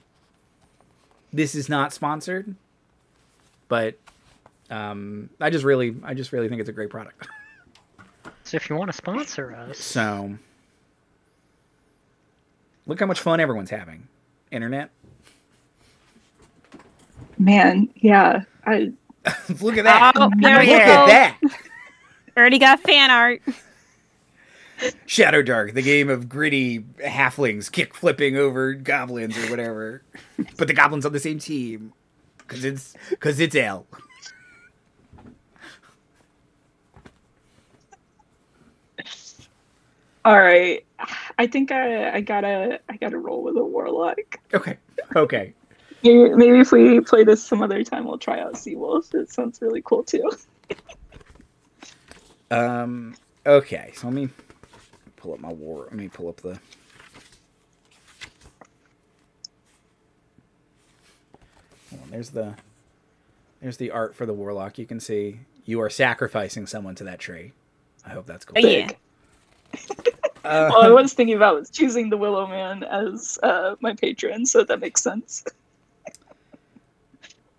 This is not sponsored, but I just really think it's a great product. So if you want to sponsor us. So, look how much fun everyone's having. Internet. Man, yeah. Look at that. Oh, Look at that. Already got fan art. Shadow Dark, the game of gritty halflings kick flipping over goblins or whatever. But the goblins on the same team. Because it's L. All right, I think I gotta roll with a warlock. Okay. Maybe if we play this some other time, we'll try out Seawolf. It sounds really cool too. Okay. So let me pull up Let me pull up the. Hold on, there's the art for the warlock. You can see you are sacrificing someone to that tree. I hope that's cool. Yeah. Well, I was thinking about choosing the Willow Man as my patron, so that makes sense.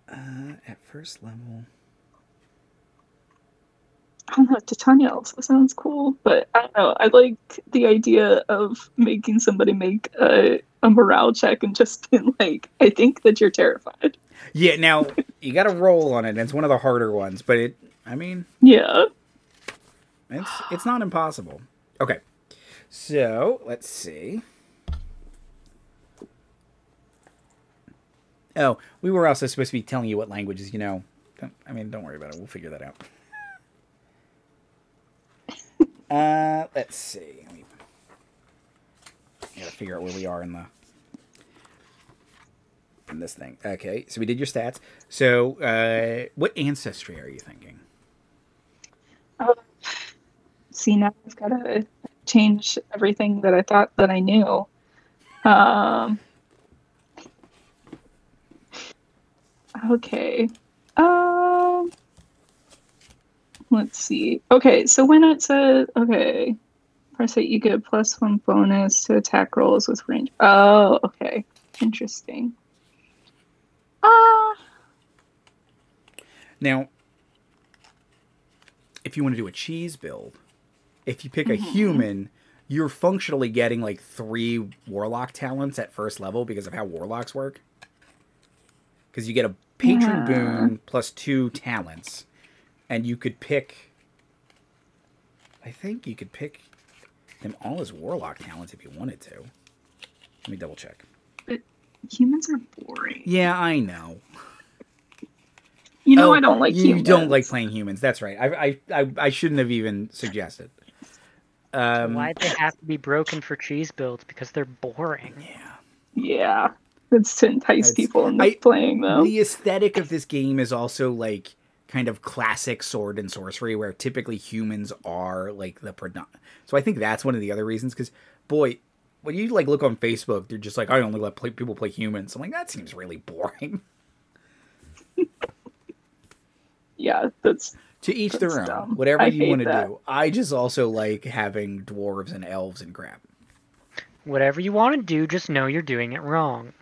At first level, I don't know. Titania also sounds cool, but I don't know. I like the idea of making somebody make a morale check and just being like, I think that you're terrified. Yeah. Now you got to roll on it. It's one of the harder ones, but yeah, it's not impossible. Okay. So, let's see. Oh, we were also supposed to be telling you what languages you know. Don't worry about it. We'll figure that out. Let's see. I gotta figure out where we are in this thing. Okay, so we did your stats. So, what ancestry are you thinking? See, now I've got to change everything that I thought that I knew. Okay. Let's see. Okay, so when it says, press it, you get a +1 bonus to attack rolls with range. Oh, okay. Interesting. Now, if you want to do a cheese build, if you pick a human, you're functionally getting like 3 warlock talents at first level because of how warlocks work. Because you get a patron boon plus 2 talents. And you could pick... I think you could pick them all as warlock talents if you wanted to. Let me double check. But humans are boring. Yeah, I know. You know, I don't like humans. You don't like playing humans. That's right. I shouldn't have even suggested. Why'd they have to be broken for cheese builds? Because they're boring. Yeah. Yeah. It's to entice people into playing them. The aesthetic of this game is also like kind of classic sword and sorcery, where typically humans are like the predominant. So I think that's one of the other reasons. Because boy, when you like look on Facebook, they're just like, I only let people play humans. I'm like, that seems really boring. Yeah, that's to each their own. Dumb. Whatever you want to do. I just also like having dwarves and elves and crap. Whatever you want to do, just know you're doing it wrong.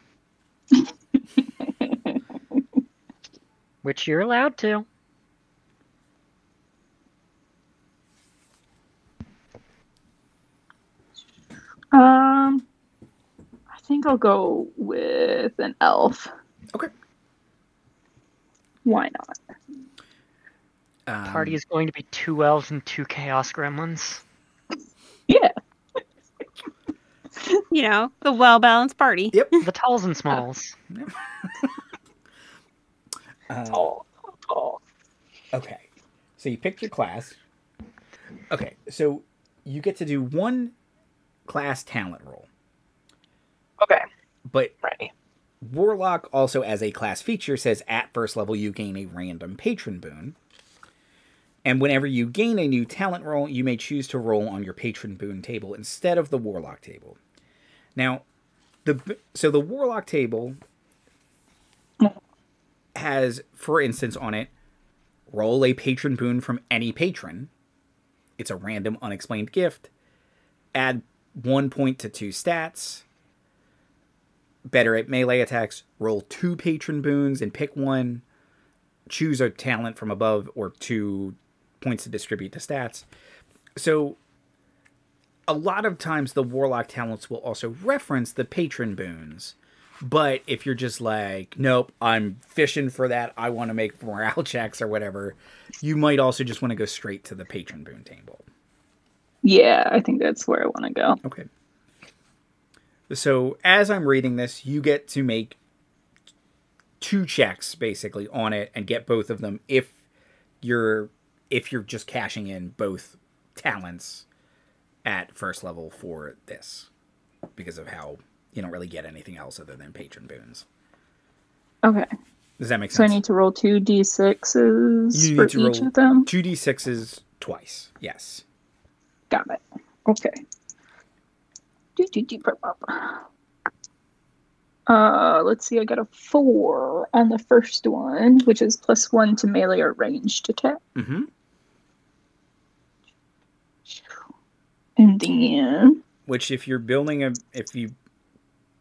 Which you're allowed to. I think I'll go with an elf. Okay. Why not? Party is going to be 2 elves and 2 chaos gremlins. Yeah. You know, the well-balanced party. Yep. The talls and smalls. Tall. Okay. So you picked your class. Okay. So you get to do one class talent roll. Okay. But right. Warlock also, as a class feature, says at first level you gain a random patron boon. And whenever you gain a new talent roll, you may choose to roll on your patron boon table instead of the Warlock table. Now, the Warlock table has, for instance, on it, roll a patron boon from any patron. It's a random unexplained gift. Add 1 point to 2 stats. Better at melee attacks. Roll 2 patron boons and pick one. Choose a talent from above or 2 points to distribute to stats. So a lot of times the Warlock talents will also reference the patron boons. But if you're just like, nope, I'm fishing for that, I want to make morale checks or whatever, you might also just want to go straight to the patron boon table. Yeah, I think that's where I want to go. Okay. So as I'm reading this, you get to make 2 checks basically on it and get both of them if you're just cashing in both talents at first level for this, because of how you don't really get anything else other than patron boons. Okay. Does that make sense? So I need to roll 2d6s for each of them? 2d6s twice, yes. Got it. Okay. Let's see, I got a 4 on the first one, which is +1 to melee or ranged attack. Mm-hmm. And then... Which if you're building if you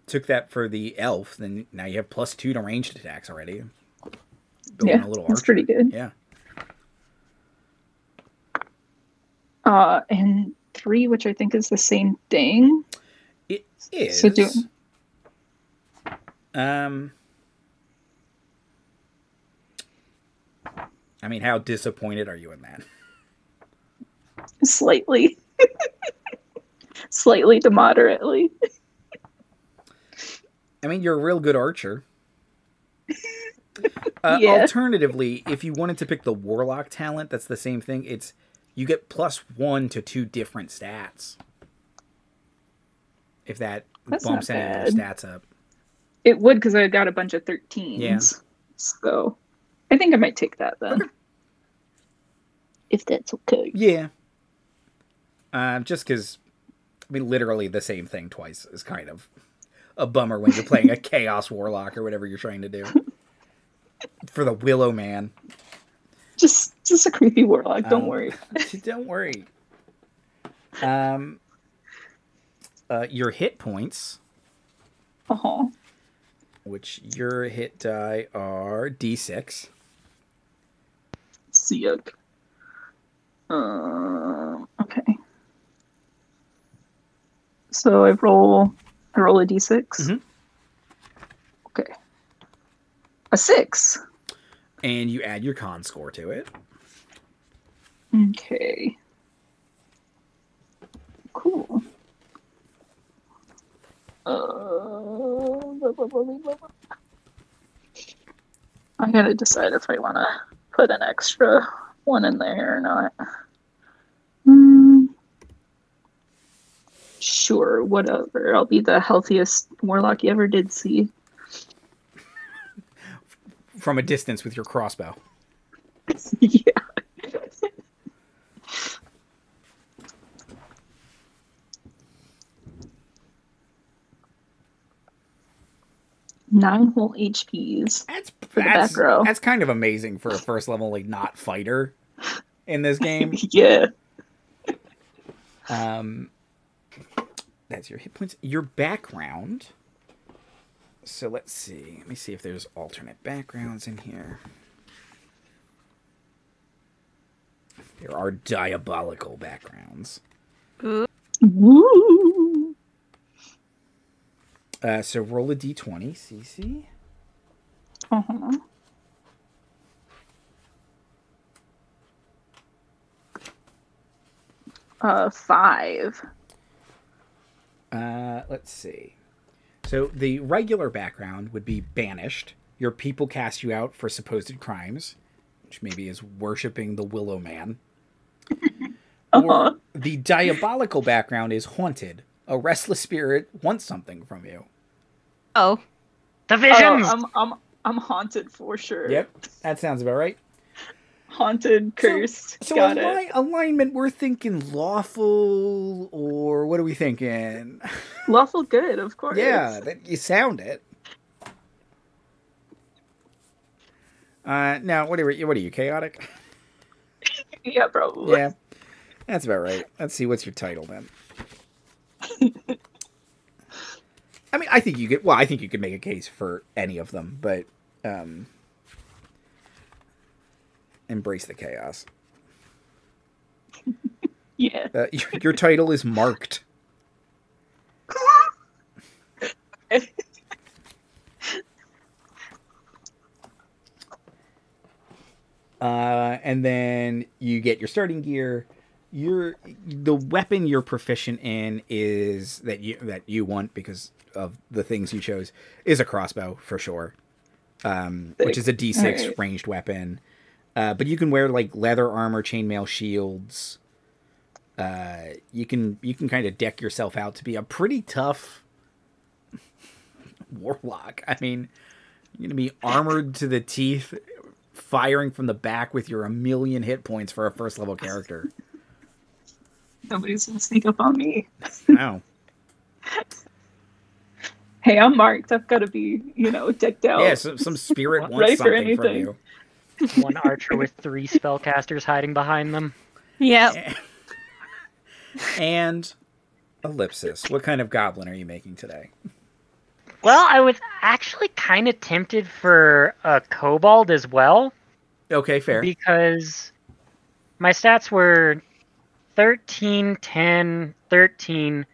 took that for the elf, then now you have +2 to ranged attacks already. Building a little that's pretty good. Yeah. And 3, which I think is the same thing. It is. So I mean, how disappointed are you in that? Slightly. Slightly to moderately. I mean, you're a real good archer. Yeah. Alternatively, if you wanted to pick the Warlock talent, that's the same thing. It's you get +1 to 2 different stats. If that bumps any of your stats up. It would, because I got a bunch of 13s. Yeah. So I think I might take that then. Okay. If that's okay. Yeah. Just because, I mean, literally the same thing twice is kind of a bummer when you're playing a Chaos Warlock or whatever you're trying to do. For the Willow Man. Just a creepy warlock, don't worry. Don't worry. Your hit points. Uh-huh. Which your hit die are D6. Sick. Okay. So I roll a D6. Mm-hmm. Okay. A 6. And you add your con score to it. Okay. Cool. I gotta decide if I want to put an extra one in there or not. Sure, whatever. I'll be the healthiest warlock you ever did see. From a distance with your crossbow. Yeah. 9 whole HPs. That's kind of amazing for a first level like not fighter in this game. Yeah. That's your hit points. Your background. So let's see. Let me see if there's alternate backgrounds in here. There are diabolical backgrounds. Woo! So roll a d20, Cece. Uh-huh. 5. Let's see. So the regular background would be banished. Your people cast you out for supposed crimes, which maybe is worshipping the Willow Man. Or the diabolical background is haunted. A restless spirit wants something from you. Oh. The visions! I'm haunted for sure. Yep, that sounds about right. Haunted, cursed. So Got it. alignment, we're thinking lawful, or what are we thinking? Lawful good, of course. Yeah, you sound it. Now, what are you, chaotic? Yeah, probably. Yeah, that's about right. Let's see, what's your title then? I mean, I think you could make a case for any of them, but embrace the chaos. Yeah. Your title is marked. And then you get your starting gear. The weapon you're proficient in is that you want because of the things you chose is a crossbow for sure, which is a D6 ranged weapon. But you can wear like leather armor, chainmail shields. You can kind of deck yourself out to be a pretty tough warlock. I mean, you're gonna be armored to the teeth, firing from the back with your 1,000,000 hit points for a first level character. Nobody's gonna sneak up on me. No. Hey, I'm marked. I've got to be, decked out. Yeah, some spirit wants ready for something from anything. you. One archer with 3 spellcasters hiding behind them. Yep. And Ellipsis, what kind of goblin are you making today? Well, I was actually kind of tempted for a kobold as well. Okay, fair. Because my stats were 13, 10, 13,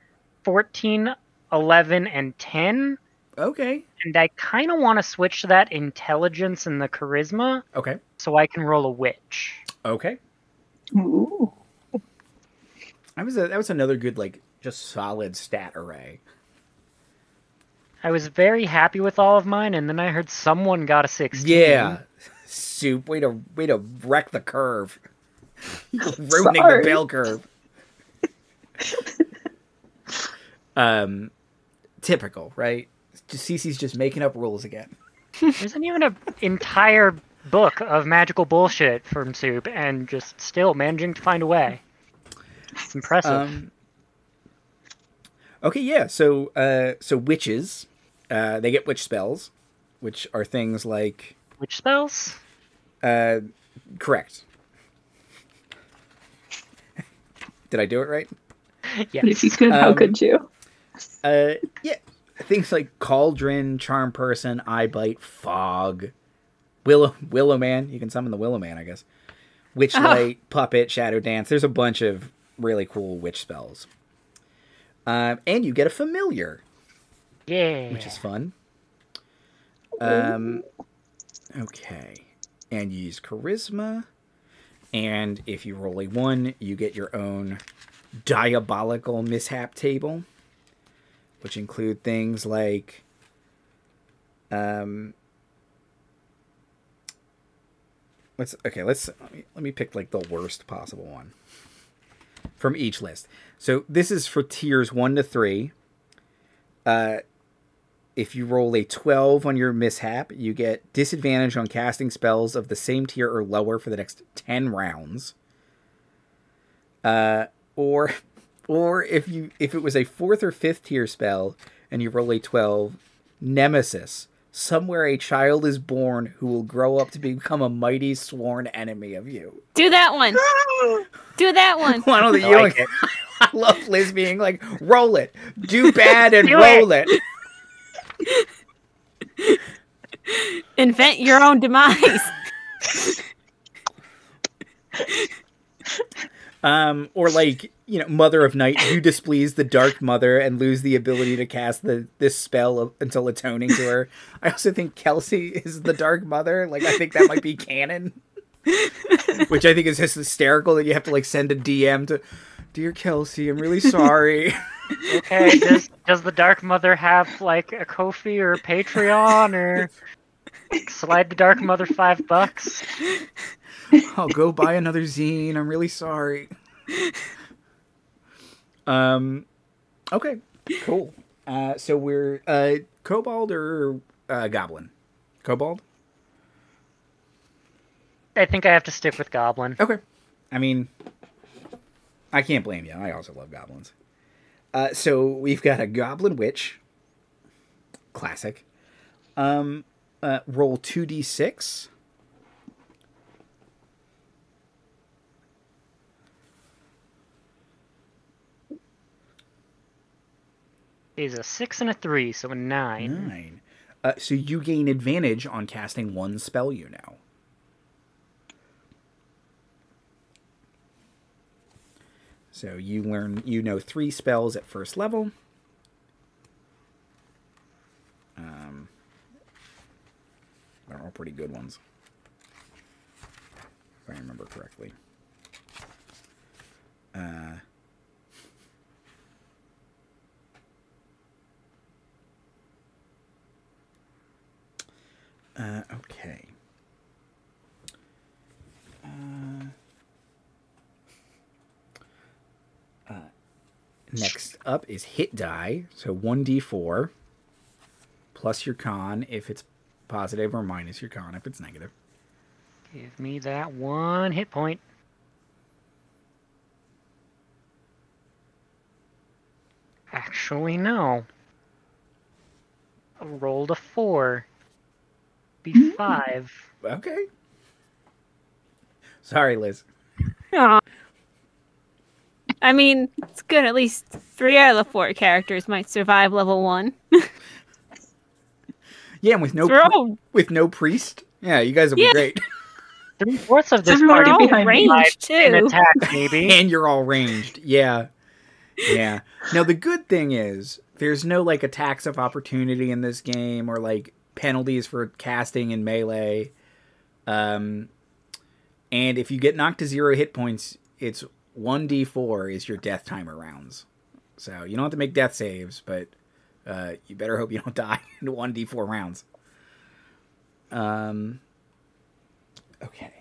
14, 11, and 10. Okay. And I kind of want to switch to that intelligence and the charisma. Okay. So I can roll a witch. Okay. Ooh. That was another good, just solid stat array. I was very happy with all of mine, and then I heard someone got a 16. Yeah. Soup, way to wreck the curve. Ruining the bell curve. Typical, right? Cece's just making up rules again. There's even an entire book of magical bullshit from Soup, and just still managing to find a way. It's impressive. Okay, yeah. So witches, they get witch spells, which are things like Witch spells? Correct. Did I do it right? Yes. If you could, how could you? Yeah. Things like Cauldron, Charm Person, Eye Bite, Fog, Willow Man. You can summon the Willow Man, I guess. Witchlight, Puppet, Shadow Dance. There's a bunch of really cool witch spells. And you get a familiar. Yeah. Which is fun. Okay. And you use Charisma. And if you roll a 1, you get your own diabolical mishap table, which include things like let me pick like the worst possible one from each list. So this is for tiers 1 to 3. If you roll a 12 on your mishap, you get disadvantage on casting spells of the same tier or lower for the next 10 rounds. Or if it was a 4th or 5th tier spell and you roll a 12, Nemesis. Somewhere a child is born who will grow up to become a mighty sworn enemy of you. Do that one. Do that one. Why don't you like it? I love Liz being like, roll it. Do bad and roll it. Invent your own demise. Or like, Mother of Night, you displease the Dark Mother and lose the ability to cast this spell until atoning to her. I also think Kelsey is the Dark Mother. Like, I think that might be canon. Which I think is just hysterical that you have to like send a DM to, Dear Kelsey, I'm really sorry. Okay, does the Dark Mother have like a Ko-fi or a Patreon, or slide the Dark Mother $5? I'll go buy another zine. I'm really sorry. Okay, cool. So we're Kobold or Goblin? Kobold? I think I have to stick with Goblin. Okay. I mean, I can't blame you. I also love goblins. So we've got a Goblin Witch. Classic. Roll 2d6. Is a 6 and a 3, so a 9. 9. So you gain advantage on casting one spell you know. So you know 3 spells at first level. They're all pretty good ones, if I remember correctly. Okay. Next up is hit die. So 1d4 plus your con if it's positive, or minus your con if it's negative. Give me that 1 hit point. Actually, no. I rolled a 4. Be 5. Okay. Sorry, Liz. Aww. I mean, it's good. At least 3 out of the 4 characters might survive level 1. Yeah, and with no priest. Yeah, you guys will be great. 3/4 of this party behind ranged too. An attack, maybe. And you're all ranged. Yeah. Yeah. Now the good thing is there's no like attacks of opportunity in this game, or like penalties for casting in melee. And if you get knocked to 0 hit points, it's 1d4 is your death timer rounds. So you don't have to make death saves, but you better hope you don't die in 1d4 rounds. Okay.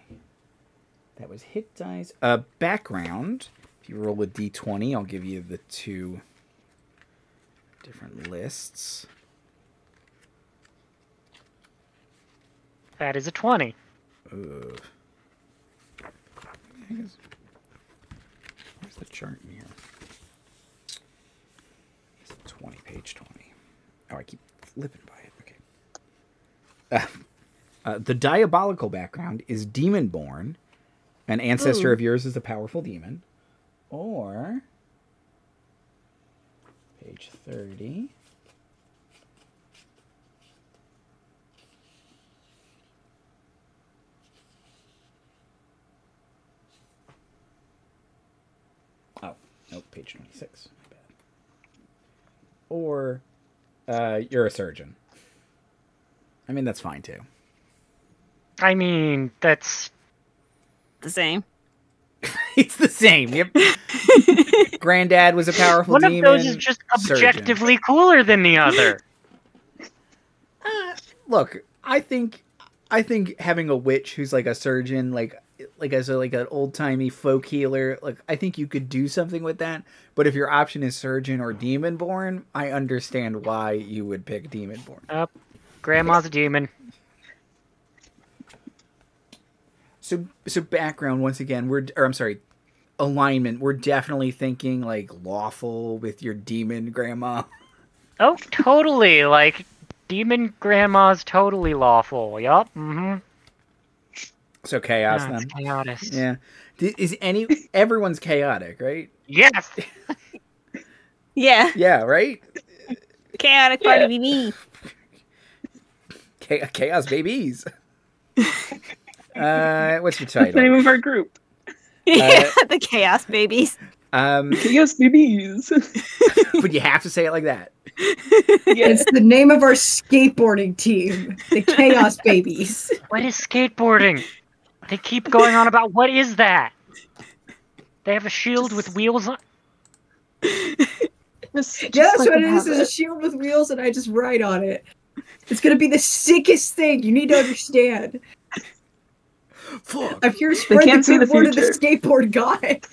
That was hit dice. Background. If you roll a d20, I'll give you the 2 different lists. That is a 20. Where's the chart in here? It's 20, page 20. Oh, I keep flipping by it. Okay. The diabolical background is Demonborn. An ancestor of yours is a powerful demon. Or, page 30. Oh, nope, page 26. My bad. Or, you're a surgeon. I mean, that's fine, too. I mean, that's the same. It's the same. Yep. Granddad was a powerful demon. One of those is just objectively cooler than the other. Look, I think having a witch who's like a surgeon, like as an old timey folk healer, like I think you could do something with that. But if your option is surgeon or demonborn, I understand why you would pick demonborn. Grandma's a demon. So background once again, alignment. We're definitely thinking like lawful with your demon grandma. Oh, totally. Like demon grandma's totally lawful. Yup. Mm-hmm. So chaos then. Chaotic. Yeah. Everyone's chaotic, right? Yes. Yeah. Yeah, right? Chaotic party be me. Chaos babies. What's your title? That's the name of our group. The Chaos Babies. Chaos Babies. But you have to say it like that. Yeah. It's the name of our skateboarding team, the Chaos Babies. What is skateboarding? They keep going on about what is that? They have a shield with wheels on. Yeah, that's what it is. It's a shield with wheels, and I just ride on it. It's gonna be the sickest thing. You need to understand. Fuck. I'm here spreading the word of the skateboard god.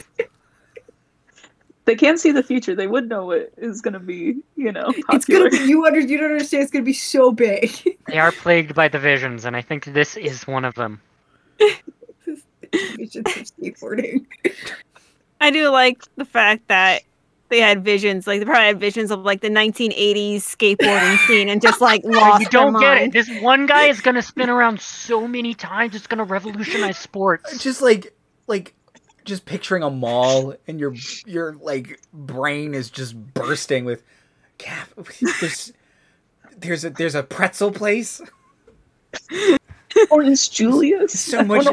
They can't see the future. They would know it is going to be, popular. It's going to be, you don't understand, it's going to be so big. They are plagued by the visions, and I think this is one of them. Visions of skateboarding. I do like the fact that they had visions, like they probably had visions of like the 1980s skateboarding scene and just like lost You don't their get mind. it. This one guy is going to spin around so many times, it's going to revolutionize sports. Just like just picturing a mall and your like brain is just bursting with there's a pretzel place. Orange Julius. So much.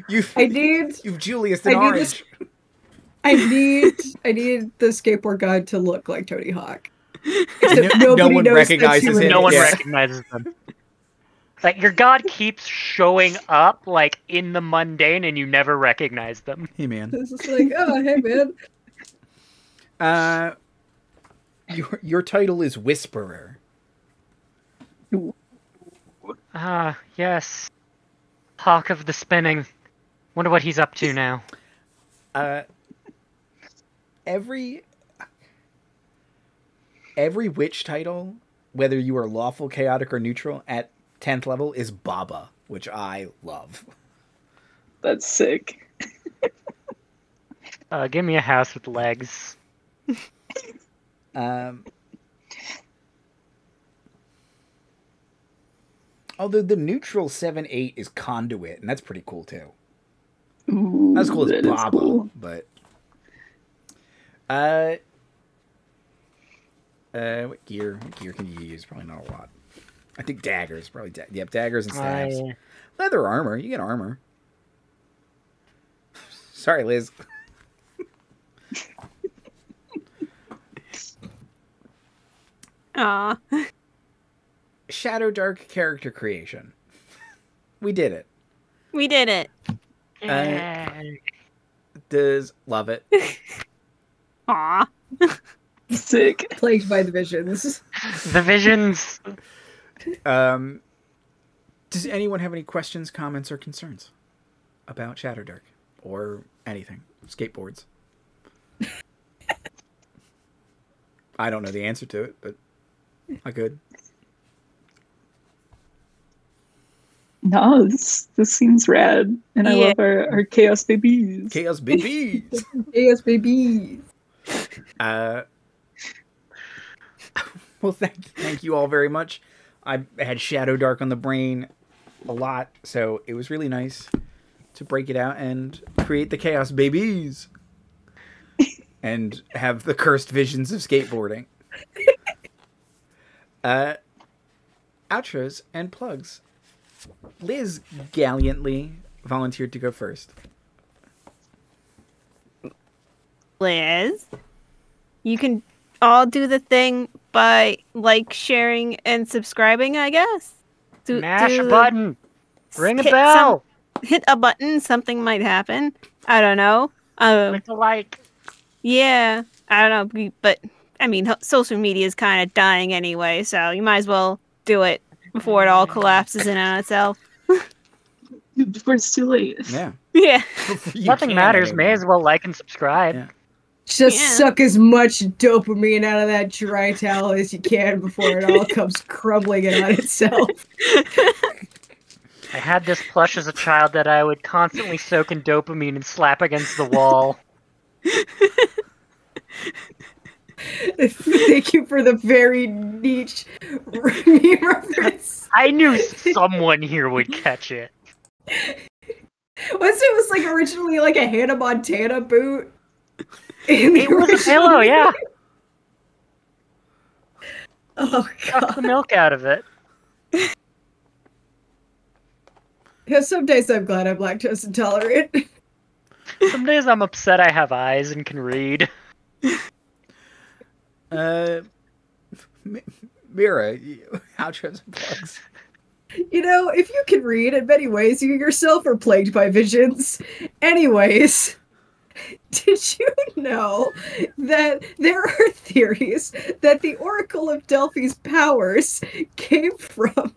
You've Julius and Orange. I need the skateboard guy to look like Tony Hawk. No one recognizes him. No one recognizes them. Like, your god keeps showing up, like, in the mundane, and you never recognize them. Hey, man. It's just like, oh, hey, man. Your title is Whisperer. Yes. Hawk of the Spinning. Wonder what he's up to now. Every witch title, whether you are lawful, chaotic, or neutral, at 10th level is Baba, which I love. That's sick. Give me a house with legs. Although the neutral 7/8 is Conduit, and that's pretty cool too. Ooh, Not as cool as Baba, cool. But what gear can you use? Probably not a lot. I think daggers, probably. Yep, daggers and staves. Leather armor. You get armor. Sorry, Liz. Aw. Shadow Dark character creation. We did it. We did it. Does love it. Aw. Sick. Plagued by the visions. The visions. Does anyone have any questions, comments, or concerns about Shadow Dark or anything? Skateboards. I don't know the answer to it, but I could. No, this seems rad, and I love our Chaos Babies. Chaos Babies. Chaos Babies. Well, thank you all very much. I had Shadow Dark on the brain a lot, so it was really nice to break it out and create the Chaos Babies and have the cursed visions of skateboarding. Outros and plugs. Liz gallantly volunteered to go first. Liz, you can all do the thing by sharing and subscribing, I guess. Mash a button. Ring a bell. Hit a button. Something might happen. I don't know. Click a like. Yeah, I don't know, but I mean, social media is kind of dying anyway, so you might as well do it before it all collapses in on itself. Before it's too late. Yeah. Yeah. Nothing matters. May as well like and subscribe. Yeah. Just suck as much dopamine out of that dry towel as you can before it all comes crumbling in on itself. I had this plush as a child that I would constantly soak in dopamine and slap against the wall. Thank you for the very niche meme reference. I knew someone here would catch it. It was like originally like a Hannah Montana boot. It was a pillow, yeah. Oh god. Suck the milk out of it. Yeah, some days I'm glad I'm lactose intolerant. Some days I'm upset I have eyes and can read. Mira, outros and plugs. You know, if you can read, in many ways, you yourself are plagued by visions. Anyways, did you know that there are theories that the Oracle of Delphi's powers came from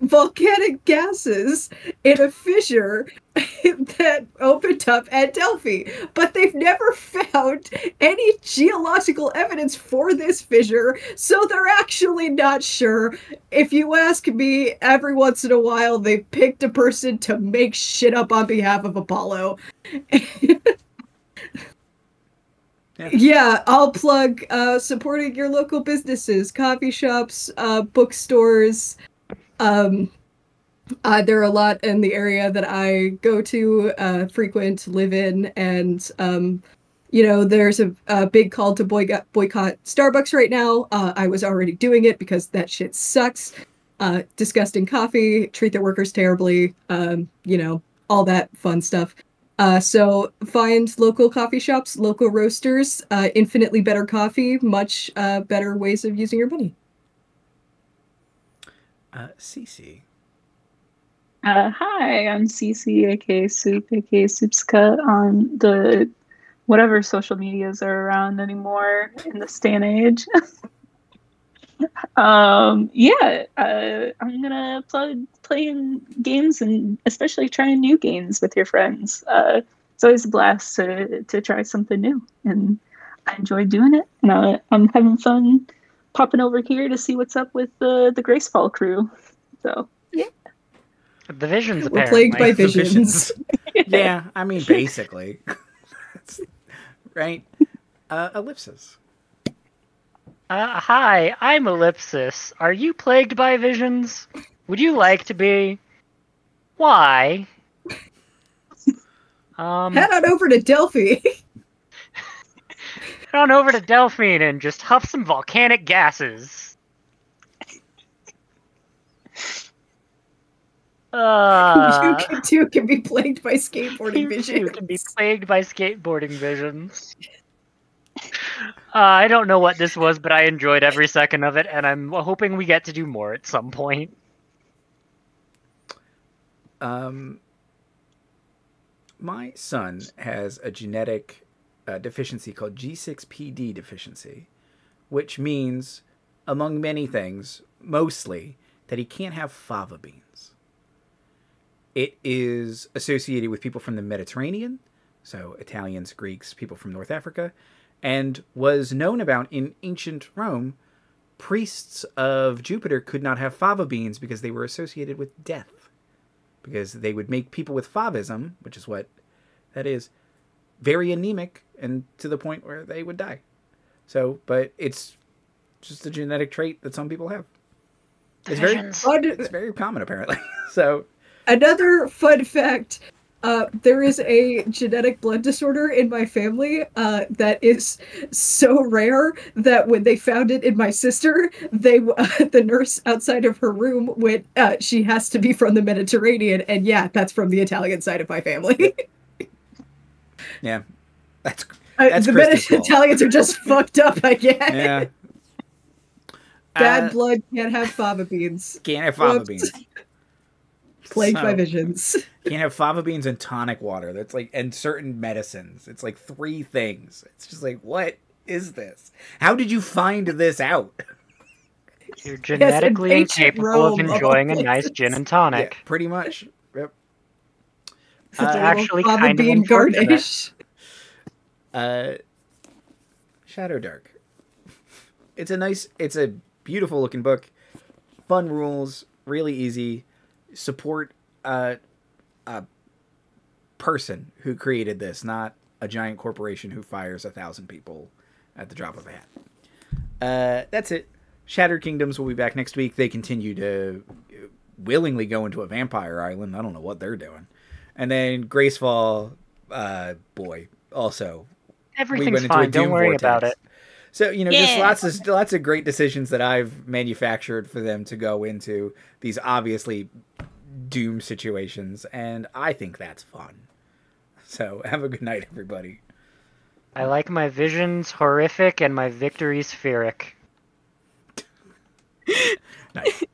volcanic gases in a fissure that opened up at Delphi, but they've never found any geological evidence for this fissure, so they're actually not sure. If you ask me, every once in a while they picked a person to make shit up on behalf of Apollo. Yeah, I'll plug supporting your local businesses, coffee shops, bookstores. There are a lot in the area that I go to, frequent, live in, and, you know, there's a big call to boycott Starbucks right now. I was already doing it because that shit sucks. Disgusting coffee, treat their workers terribly, you know, all that fun stuff. So find local coffee shops, local roasters, infinitely better coffee, much better ways of using your money. Cece. Hi, I'm Cece, aka Soup, aka Soupska, on the whatever social medias are around anymore in this day and age. I'm gonna plug playing games and especially trying new games with your friends. It's always a blast to try something new, and I enjoy doing it. And I'm having fun popping over here to see what's up with the Gracefall crew. So yeah, the visions. We're plagued by visions. Yeah, I mean basically, right? Ellipsis. Hi, I'm Ellipsis. Are you plagued by visions? Would you like to be? Why? Head on over to Delphi. Head on over to Delphine and just huff some volcanic gases. You too can be plagued by skateboarding visions. You can be plagued by skateboarding visions. I don't know what this was, but I enjoyed every second of it, and I'm hoping we get to do more at some point. My son has a genetic deficiency called G6PD deficiency, which means, among many things, mostly, that he can't have fava beans. It is associated with people from the Mediterranean, so Italians, Greeks, people from North Africa, and was known about in ancient Rome. Priests of Jupiter could not have fava beans because they were associated with death. Because they would make people with favism, which is what that is, very anemic and to the point where they would die. So, but it's just a genetic trait that some people have. It's very common, apparently. So, another fun fact. There is a genetic blood disorder in my family that is so rare that when they found it in my sister, the nurse outside of her room went, she has to be from the Mediterranean. And yeah, that's from the Italian side of my family. Yeah. That's the Italians are just fucked up, I guess. Yeah. Bad blood can't have fava beans. Can't have fava beans. Plagued by visions. You can't have fava beans and tonic water. That's like, and certain medicines. It's like 3 things. It's just like, what is this? How did you find this out? You're genetically incapable of enjoying a nice gin and tonic. Yeah, pretty much. Yep. It's actually kind of unfortunate. Shadow Dark. It's a beautiful looking book. Fun rules, really easy. Support a person who created this, not a giant corporation who fires 1,000 people at the drop of a hat. That's it. Shattered Kingdoms will be back next week. They continue to willingly go into a vampire island. I don't know what they're doing. And then Gracefall, boy, also. Everything's fine. Don't worry about it. So, just lots of great decisions that I've manufactured for them to go into these obviously doom situations, and I think that's fun. So, have a good night, everybody. I like my visions horrific and my victories spheric. Nice.